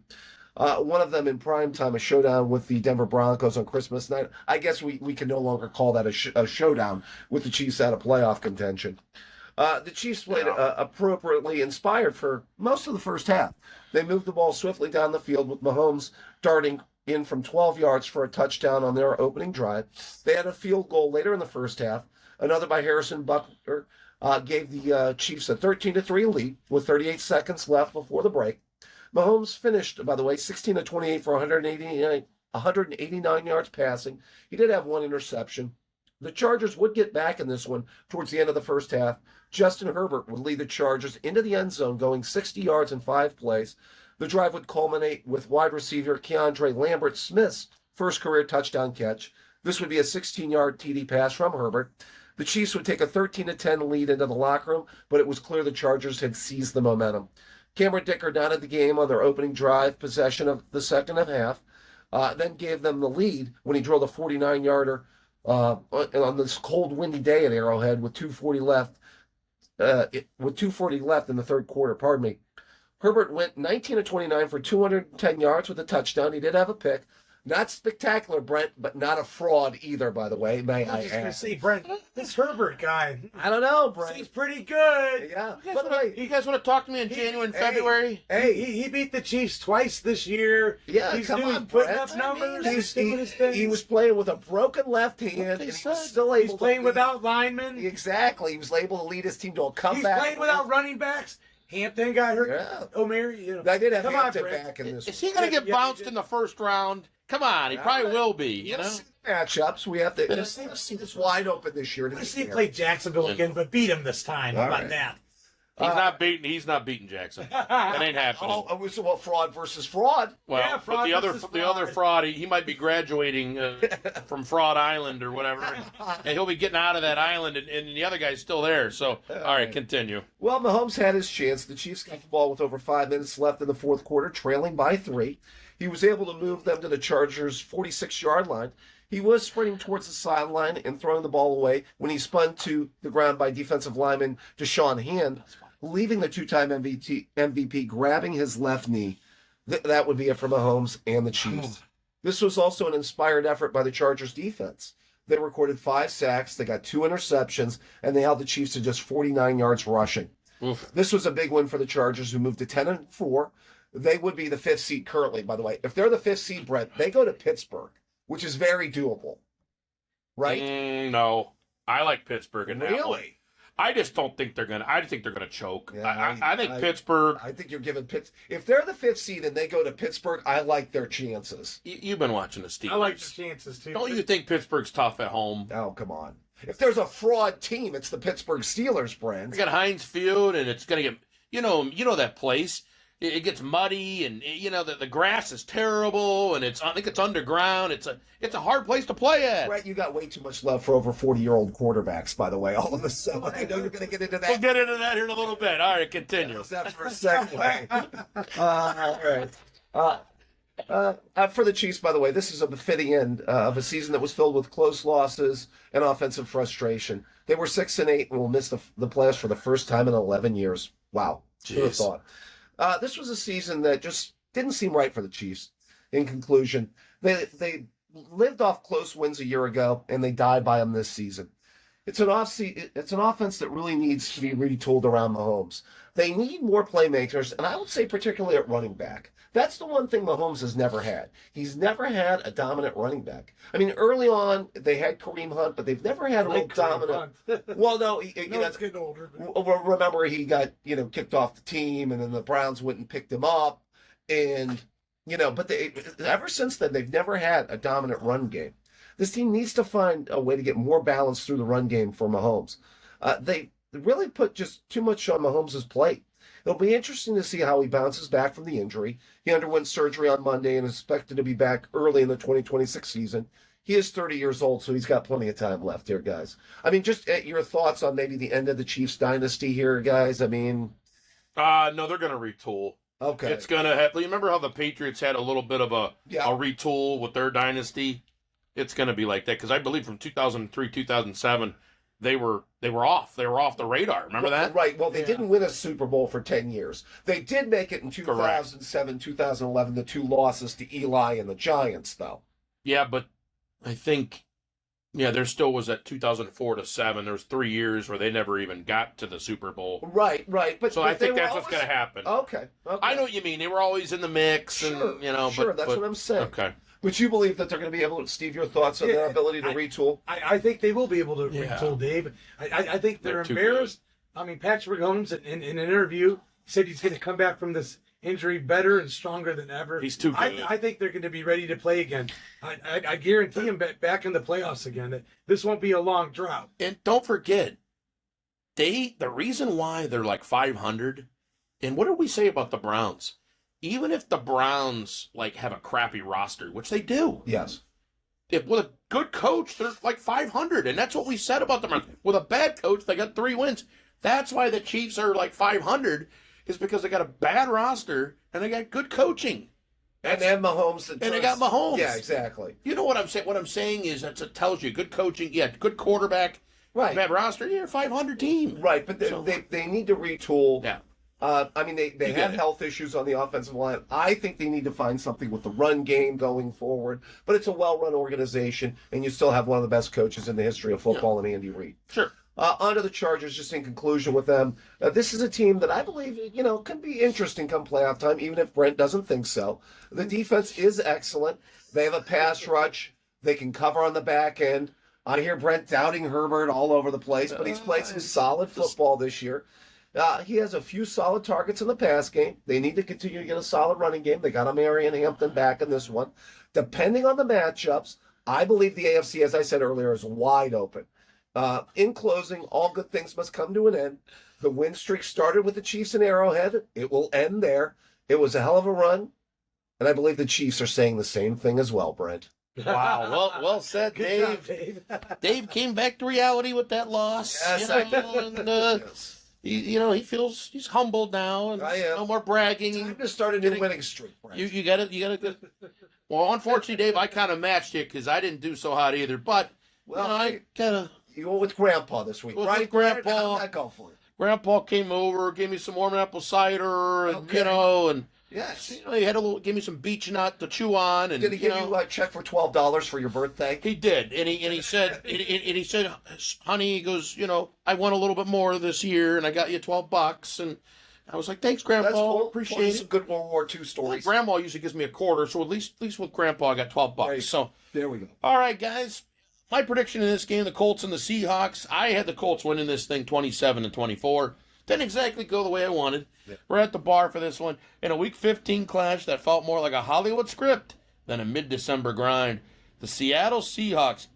One of them in prime time, a showdown with the Denver Broncos on Christmas night. I guess we can no longer call that a showdown with the Chiefs out of playoff contention. The Chiefs played appropriately inspired for most of the first half. They moved the ball swiftly down the field with Mahomes darting in from 12 yards for a touchdown on their opening drive. They had a field goal later in the first half. Another by Harrison Butker gave the Chiefs a 13-3 lead with 38 seconds left before the break. Mahomes finished, by the way, 16-28 for 189 yards passing. He did have one interception. The Chargers would get back in this one towards the end of the first half. Justin Herbert would lead the Chargers into the end zone, going 60 yards in 5 plays. The drive would culminate with wide receiver Keandre Lambert-Smith's first career touchdown catch. This would be a 16-yard TD pass from Herbert. The Chiefs would take a 13-10 lead into the locker room, but it was clear the Chargers had seized the momentum. Cameron Dicker dominated the game on their opening drive possession of the second half, then gave them the lead when he drove a 49-yarder on this cold, windy day at Arrowhead with 2:40 left. With 2:40 left in the third quarter, Herbert went 19-29 for 210 yards with a touchdown. He did have a pick. Not spectacular, Brent, but not a fraud either, by the way, may I was just going to add. say, Brent, this Herbert guy. I don't know, Brent. He's pretty good. Yeah. You guys want to talk to me in January and February? Hey, he beat the Chiefs twice this year. Yeah, he's come doing on, putting Brent. up numbers. He was playing with a broken left hand, and he was still able He's playing to without linemen. Exactly. He was able to lead his team to a comeback. He's playing without running backs. Hampton got hurt. Yeah. O'Mary, I did have Come Hampton on, back in this. Is he going to get bounced in the first round? Come on, he probably will be. You know, matchups we have to see this wide open this year. Let's see him play Jacksonville again, but beat him this time. How about that? He's not beating Jackson. That ain't happening. Oh, it was fraud versus fraud. Well, Yeah, but the other fraud, he might be graduating from Fraud Island or whatever, and he'll be getting out of that island, and the other guy's still there. So, all right, continue. Well, Mahomes had his chance. The Chiefs got the ball with over 5 minutes left in the fourth quarter, trailing by 3. He was able to move them to the Chargers' 46-yard line. He was sprinting towards the sideline and throwing the ball away when he spun to the ground by defensive lineman Deshaun Hand, leaving the two-time MVP grabbing his left knee. That would be it for Mahomes and the Chiefs. This was also an inspired effort by the Chargers defense. They recorded 5 sacks, they got 2 interceptions, and they held the Chiefs to just 49 yards rushing. Oof. This was a big win for the Chargers, who moved to 10-4. They would be the 5th seed currently, by the way. If they're the 5th seed, Brett, they go to Pittsburgh, which is very doable, right? No, I like Pittsburgh in that one. Really? I just don't think they're gonna. I think they're gonna choke. Yeah, I think Pittsburgh. I think you're giving Pitts. If they're the 5th seed and they go to Pittsburgh, I like their chances. You've been watching the Steelers. I like the chances too. Don't you think Pittsburgh's tough at home? Oh, come on. If there's a fraud team, it's the Pittsburgh Steelers, Brent. They got Heinz Field, and it's gonna get. You know that place. It gets muddy, and the grass is terrible, and I think it's underground. It's a hard place to play at. Brett, you got way too much love for over 40-year-old quarterbacks, by the way. All of a sudden, I know you're going to get into that. We'll get into that here in a little bit. All right, continue. That's for a segue. All right. For the Chiefs, by the way, this is a fitting end of a season that was filled with close losses and offensive frustration. They were 6-8 and will miss the playoffs for the first time in 11 years. Wow. Who would have thought? This was a season that just didn't seem right for the Chiefs. In conclusion, they lived off close wins a year ago, and they died by them this season. It's an offense that really needs to be retooled around Mahomes. They need more playmakers, and I would say particularly at running back. That's the one thing Mahomes has never had. He's never had a dominant running back. I mean, early on, they had Kareem Hunt, but they've never had a real dominant. Well, no, it's getting older. But... Remember, he got kicked off the team, and then the Browns went and picked him up, and but ever since then they've never had a dominant run game. This team needs to find a way to get more balance through the run game for Mahomes. They really put just too much on Mahomes' plate. It'll be interesting to see how he bounces back from the injury. He underwent surgery on Monday and is expected to be back early in the 2026 season. He is 30 years old, so he's got plenty of time left here, guys. I mean, just your thoughts on maybe the end of the Chiefs dynasty here, guys. I mean... No, they're going to retool. Okay. It's going to have... You remember how the Patriots had a little bit of a retool with their dynasty? It's going to be like that, because I believe from 2003, 2007... They were off. They were off the radar. Remember that? Right. Well, they didn't win a Super Bowl for 10 years. They did make it in 2007, 2011, the 2 losses to Eli and the Giants, though. Yeah, but I think, there still was that 2004 to 7. There was 3 years where they never even got to the Super Bowl. Right. But I think that's what's going to happen. Okay. I know what you mean. They were always in the mix, sure, and Sure, that's what I'm saying. Okay. But you believe that they're going to be able to, Steve, your thoughts on their ability to retool? I think they will be able to retool, Dave. I think they're embarrassed. I mean, Patrick Mahomes, in an interview, said he's going to come back from this injury better and stronger than ever. He's too good. I think they're going to be ready to play again. I guarantee him back in the playoffs again. This won't be a long drought. And don't forget, the reason why they're like 500, and what did we say about the Browns? Even if the Browns have a crappy roster, which they do. Yes. If with a good coach, they're like 500, and that's what we said about the Browns. With a bad coach, they got 3 wins. That's why the Chiefs are like 500, is because they got a bad roster and they got good coaching. And they have Mahomes. And they got Mahomes. Yeah, exactly. You know what I'm saying? What I'm saying is that it tells you good coaching, good quarterback, right? Bad roster, you're a 500 team. Right, but they need to retool. Yeah. I mean, they have health issues on the offensive line. I think they need to find something with the run game going forward. But it's a well-run organization, and you still have one of the best coaches in the history of football in Andy Reid. Sure. On to the Chargers, just in conclusion with them. This is a team that I believe, can be interesting come playoff time, even if Brent doesn't think so. The defense is excellent. They have a pass rush. They can cover on the back end. I hear Brent doubting Herbert all over the place, but he's played some solid football this year. He has a few solid targets in the pass game. They need to continue to get a solid running game. They got a Marion Hampton back in this one. Depending on the matchups, I believe the AFC, as I said earlier, is wide open. In closing, all good things must come to an end. The win streak started with the Chiefs in Arrowhead. It will end there. It was a hell of a run, and I believe the Chiefs are saying the same thing as well, Brent. Wow, well said, Dave. Good job, Dave. Dave came back to reality with that loss. Yes, yes. He feels he's humbled now, and I am. no more bragging. Time to start a new winning streak, Brent. You got it. Well, unfortunately, Dave, I kind of matched it because I didn't do so hot either. But Well, I kind of you went with Grandpa this week, With right? Grandpa. How'd that go for you? Grandpa came over, gave me some warm apple cider, and Okay. and Yes. he had gave me some beech nut to chew on, and Did he give you a check for $12 for your birthday? He did, and he said, and he said, honey, he goes, I won a little bit more this year, and I got you $12, and I was like, thanks, Grandpa, That's cool. appreciate Some it. good World War II stories. Grandma usually gives me a quarter, so at least with Grandpa, I got $12. Right. So There we go. all right, guys. My prediction in this game, the Colts and the Seahawks, I had the Colts winning this thing 27-24. Didn't exactly go the way I wanted. Yeah. We're at the bar for this one. In a Week 15 clash that felt more like a Hollywood script than a mid-December grind, the Seattle Seahawks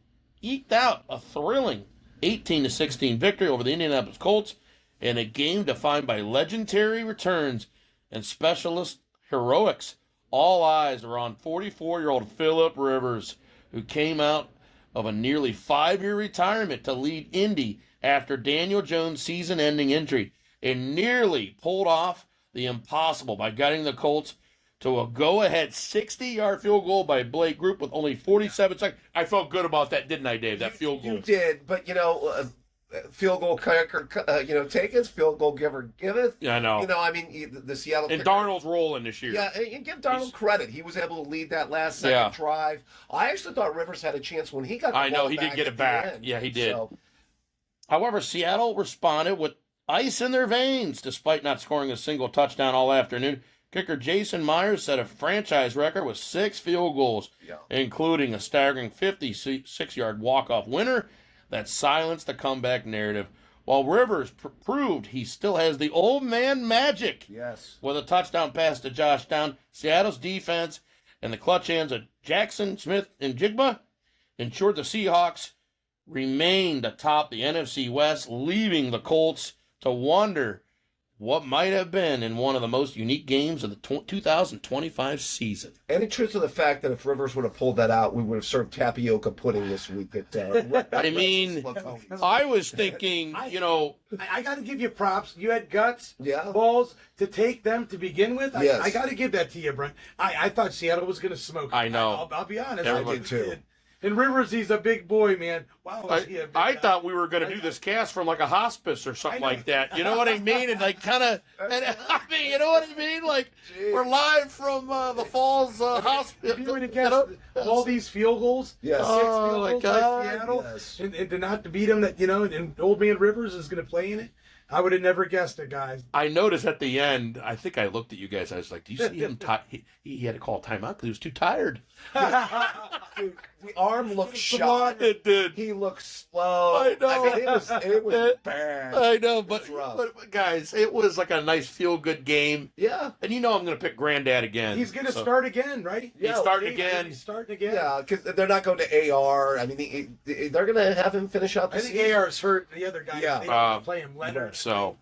eked out a thrilling 18-16 victory over the Indianapolis Colts in a game defined by legendary returns and specialist heroics. All eyes were on 44-year-old Phillip Rivers, who came out of a nearly 5-year retirement to lead Indy after Daniel Jones' season-ending injury, and nearly pulled off the impossible by guiding the Colts to a go-ahead 60-yard field goal by Blake Group with only 47 seconds. I felt good about that, didn't I, Dave? That field goal. You did, but field goal kicker, taketh, field goal giver giveth. Yeah, I know. I mean, the Seattle And kicker, Darnold's rolling this year. Yeah, and give Darnold credit. He was able to lead that last second drive. I actually thought Rivers had a chance when he got the I know, ball he did back get at it the back. end. Yeah, he did. So, However, Seattle responded with ice in their veins despite not scoring a single touchdown all afternoon. Kicker Jason Myers set a franchise record with 6 field goals, including a staggering 56-yard walk-off winner that silenced the comeback narrative, while Rivers proved he still has the old man magic. yes. With a touchdown pass to Josh Down, Seattle's defense and the clutch hands of Jackson, Smith, and Jigba ensured the Seahawks remained atop the NFC West, leaving the Colts to wonder what might have been in one of the most unique games of the 2025 season. Any truth to the fact that if Rivers would have pulled that out, we would have served tapioca pudding this week at I mean, I was thinking, I got to give you props. You had guts, Yeah. balls to take them to begin with. Yes. I got to give that to you, Brent. I thought Seattle was going to smoke. I know. I'll be honest. Everyone I did too. And Rivers, he's a big boy, man. Wow, is he a big I guy. thought we were going to do this cast from like a hospice or something like that. You know what I mean? And like kind of, I mean, you know what I mean? Like we're live from the Falls Hospital. If you would have guessed all these field goals, Yes. 6 Oh, field my goals God. by Seattle, Yes. and to not to beat him, that and Old Man Rivers is going to play in it, I would have never guessed it, guys. I noticed at the end, I think I looked at you guys. I was like, "Do you see him? He had to call a timeout because he was too tired." Dude, the arm looked shot. It did. He looked slow. I know. mean, it was bad. I know, but rough. guys, it was like a nice feel-good game, Yeah. and I'm going to pick Granddad again. He's going to so- start again, right? He's starting again. He's starting again. Yeah, because they're not going to AR. I mean, they're going to have him finish out the I think season. AR's hurt. The other guy, Yeah. they don't play him. Leonard. So,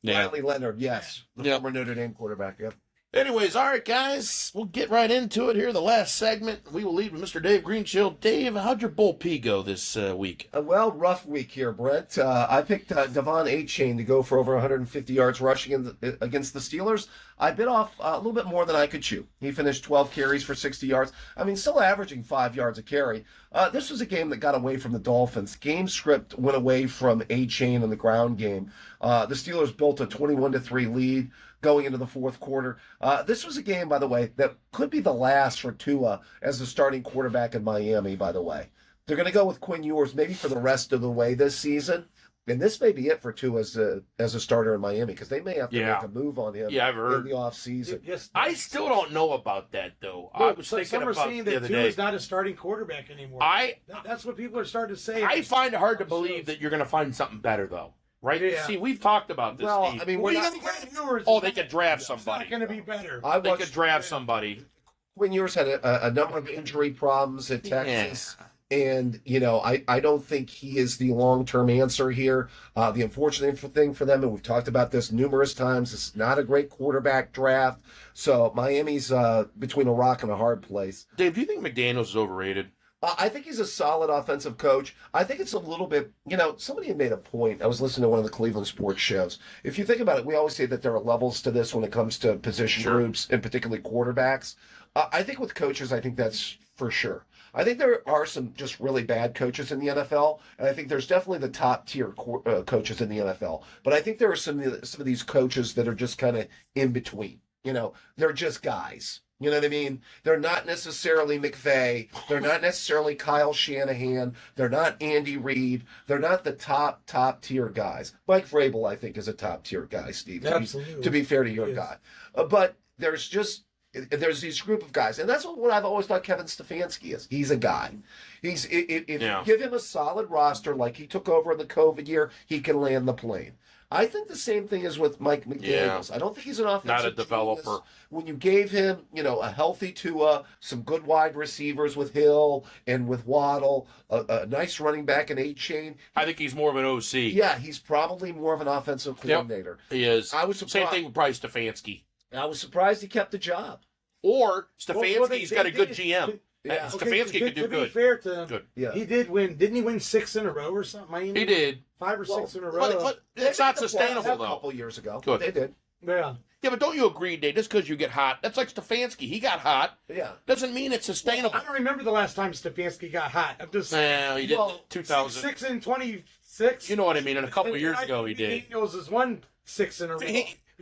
yeah. Riley Leonard, yes. The Yep. former Notre Dame quarterback, yep. Anyways, all right, guys, we'll get right into it here. The last segment, we will lead with Mr. Dave Greenshield. Dave, how'd your Bull P go this week? Well, rough week here, Brent. I picked Devon A-Chain to go for over 150 yards rushing against the Steelers. I bit off a little bit more than I could chew. He finished 12 carries for 60 yards. I mean, still averaging 5 yards a carry. This was a game that got away from the Dolphins. Game script went away from A-Chain in the ground game. The Steelers built a 21-3 lead going into the fourth quarter. This was a game, by the way, that could be the last for Tua as the starting quarterback in Miami, by the way. They're going to go with Quinn Ewers maybe for the rest of the way this season. And this may be it for Tua as a starter in Miami because they may have to make a move on him I've heard. in the offseason. Yes. I still don't know about that, though. I Well, was some thinking are about saying the that other Tua day. is not a starting quarterback anymore. That's what people are starting to say. I find it hard to believe that you're going to find something better, though. Right? Yeah. See, we've talked about this, Well, Steve. I mean, What we're are you not, going to get Ewers? Oh, they could draft It's somebody. not going to be better. I They watched could draft somebody. Quinn Ewers had a number of injury problems at Texas. And, I don't think he is the long-term answer here. The unfortunate thing for them, and we've talked about this numerous times, it's not a great quarterback draft. So Miami's between a rock and a hard place. Dave, do you think McDaniels is overrated? I think he's a solid offensive coach. I think it's a little bit, somebody had made a point. I was listening to one of the Cleveland sports shows. If you think about it, we always say that there are levels to this when it comes to position groups and particularly quarterbacks. I think with coaches, I think that's for sure. I think there are some just really bad coaches in the NFL, and I think there's definitely the top tier coaches in the NFL. But I think there are some of these coaches that are just kind of in between. They're just guys. You know what I mean? They're not necessarily McVay. They're not necessarily Kyle Shanahan. They're not Andy Reid. They're not the top tier guys. Mike Vrabel, I think, is a top tier guy, Steve. Absolutely. To be fair to your guy. But there's these group of guys. And that's what I've always thought Kevin Stefanski is. He's a guy. If you give him a solid roster like he took over in the COVID year, he can land the plane. I think the same thing is with Mike McDaniels. I don't think he's an offensive Not a developer. genius. When you gave him, a healthy Tua, some good wide receivers with Hill and with Waddle, a nice running back in A-Chain. I think he's more of an OC. Yeah, he's probably more of an offensive coordinator. He is. I was surprised. Same thing with probably Stefanski. I was surprised he kept the job. Or Stefanski's Well, they got a good did. GM. Yeah. Stefanski could do to good. be fair to him, Good. Yeah. he did win. Didn't he win 6 in a row or something? Miami? He did. 5 or 6 in a row. But it's They not made the sustainable, playoffs a though. couple years ago. Good. They did. Yeah. Yeah, but don't you agree, Dave? Just because you get hot, that's like Stefanski. He got hot. Yeah. Doesn't mean it's sustainable. I don't remember the last time Stefanski got hot. I'm just Well, he did Well, 2000. 6 and 26. You know what I mean? And a couple of years I ago, he think did. Daniels has won 6 in a row.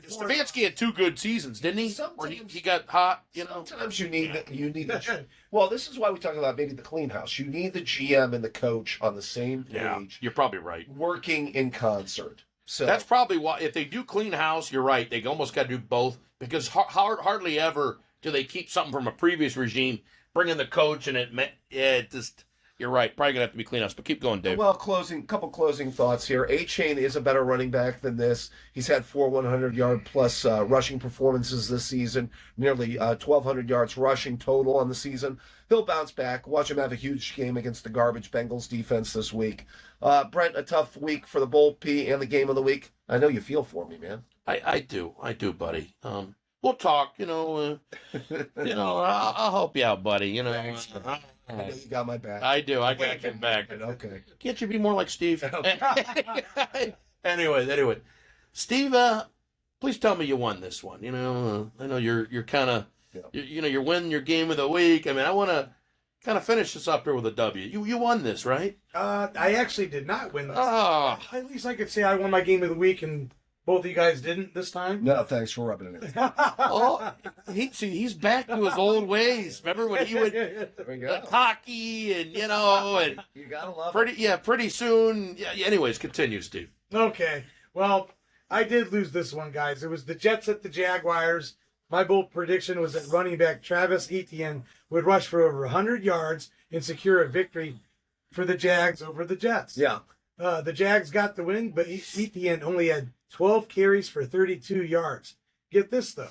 Stefanski had 2 good seasons, didn't he? Where Sometimes- he got hot, Sometimes you need the well, this is why we talk about maybe the clean house. You need the GM and the coach on the same page, you're probably right. working in concert. So That's probably why, if they do clean house, you're right. They almost got to do both because hardly ever do they keep something from a previous regime, bring in the coach, and it just. You're right. Probably gonna have to be clean house, but keep going, Dave. well, couple closing thoughts here. A-Chain is a better running back than this. He's had 4 100-yard plus rushing performances this season, nearly 1,200 yards rushing total on the season. He'll bounce back. Watch him have a huge game against the garbage Bengals defense this week. Brent, a tough week for the Bold P and the game of the week. I know you feel for me, man. I do, buddy. We'll talk. I'll help you out, buddy. I know you got my back. I do. I got your back. Okay. Can't you be more like Steve? Anyway, Steve, please tell me you won this one. I know you're kind of, you're winning your game of the week. I mean, I want to kind of finish this up here with a W. You won this, right? I actually did not win this. Oh, At least I could say I won my game of the week, and both of you guys didn't this time. No, thanks for rubbing it in. he's back to his old ways. Remember when he would There we go. hockey and and You gotta love it. pretty soon. Yeah. Anyways, continue, Steve. Okay. Well, I did lose this one, guys. It was the Jets at the Jaguars. My bold prediction was that running back Travis Etienne would rush for over 100 yards and secure a victory for the Jags over the Jets. Yeah. The Jags got the win, but Etienne only had 12 carries for 32 yards. Get this, though.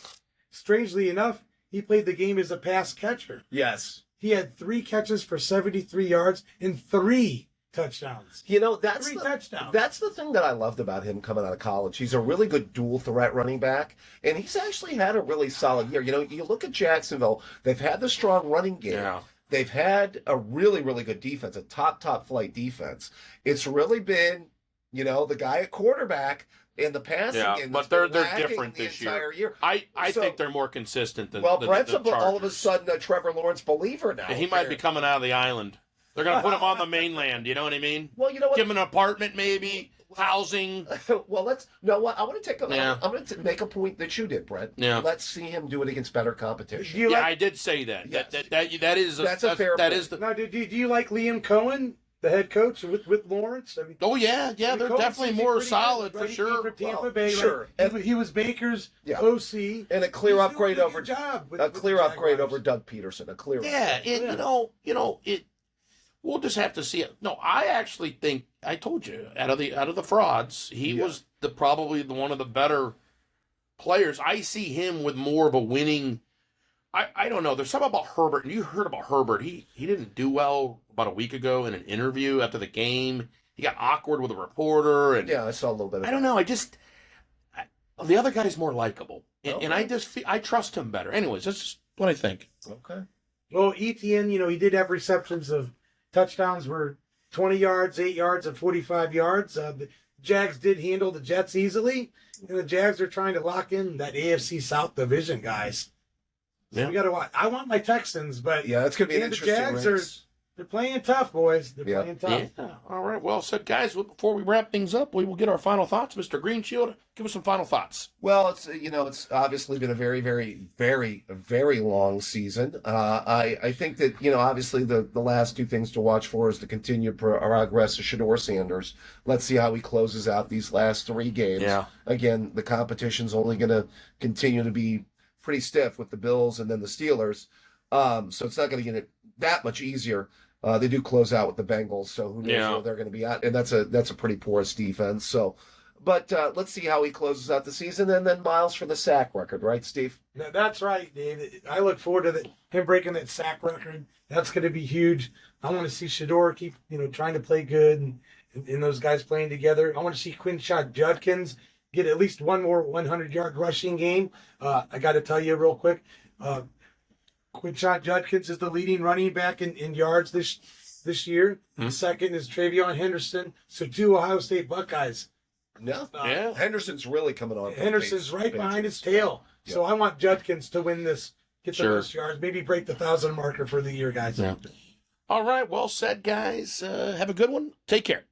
Strangely enough, he played the game as a pass catcher. Yes. He had 3 catches for 73 yards and 3 touchdowns. That's 3 touchdowns. That's the thing that I loved about him coming out of college. He's a really good dual threat running back, and he's actually had a really solid year. You look at Jacksonville; they've had the strong running game. Yeah. They've had a really, really good defense, a top flight defense. It's really been, the guy at quarterback in the passing game. But they're different this year. I think they're more consistent than Brent's the all of a sudden a Trevor Lawrence believer now. He might be coming out of the island. They're going to put him on the mainland. You know what I mean? Well, you know what? Give him an apartment, maybe housing. Well, what I want to take. Yeah. I'm going to make a point that you did, Brent. Yeah. Let's see him do it against better competition. Do you I did say that. Yes. That is That's a fair that point. is the. Now, do you like Liam Cohen, the head coach with Lawrence? I mean, Oh yeah, they're Cohen definitely seems more pretty solid good, for right? He sure. came from Tampa Well, Bay, sure. right? He was Baker's Yeah. OC. And a clear He's upgrade doing a over good job with a the clear upgrade Jaguars. over Doug Peterson. A clear. Yeah, upgrade. and it. We'll just have to see it. No, I actually think I told you out of the frauds, he was probably one of the better players. I see him with more of a winning. I don't know. There's something about Herbert, and you heard about Herbert. He didn't do well about a week ago in an interview after the game. He got awkward with a reporter, and Yeah, I saw a little bit of I don't know. The other guy's more likable, and I just I trust him better. Anyways, that's just what I think. Okay. Well, ETN, he did have receptions of touchdowns were 20 yards, 8 yards, and 45 yards. The Jags did handle the Jets easily, and the Jags are trying to lock in that AFC South division, guys. So Yeah. we got to watch. I want my Texans, but Yeah, it's going to be an the interesting Jags race. they're playing tough, boys. They're Yeah. playing tough. Yeah. All right. Well said, guys. Well, before we wrap things up, we will get our final thoughts. Mr. Greenshield, give us some final thoughts. Well, it's obviously been a very, very, very, very long season. I think that obviously the last two things to watch for is the continued progress of Shador Sanders. Let's see how he closes out these last three games. Yeah. Again, the competition's only going to continue to be pretty stiff with the Bills and then the Steelers. So it's not going to get it that much easier. They do close out with the Bengals, so who knows where they're going to be at, and that's a pretty porous defense. So, but let's see how he closes out the season, and then Miles for the sack record, right, Steve? That's right, Dave. I look forward to him breaking that sack record. That's going to be huge. I want to see Shador keep trying to play good and those guys playing together. I want to see Quinshot Judkins get at least one more 100-yard rushing game. I got to tell you real quick. Quinshot Judkins is the leading running back in yards this year. The second is Travion Henderson. So 2 Ohio State Buckeyes. No. Yeah. Henderson's really coming on. Henderson's right behind his tail. Yeah. So I want Judkins to win this, get the Sure. most yards, maybe break the 1,000 marker for the year, guys. Yeah. All right. Well said, guys. Have a good one. Take care.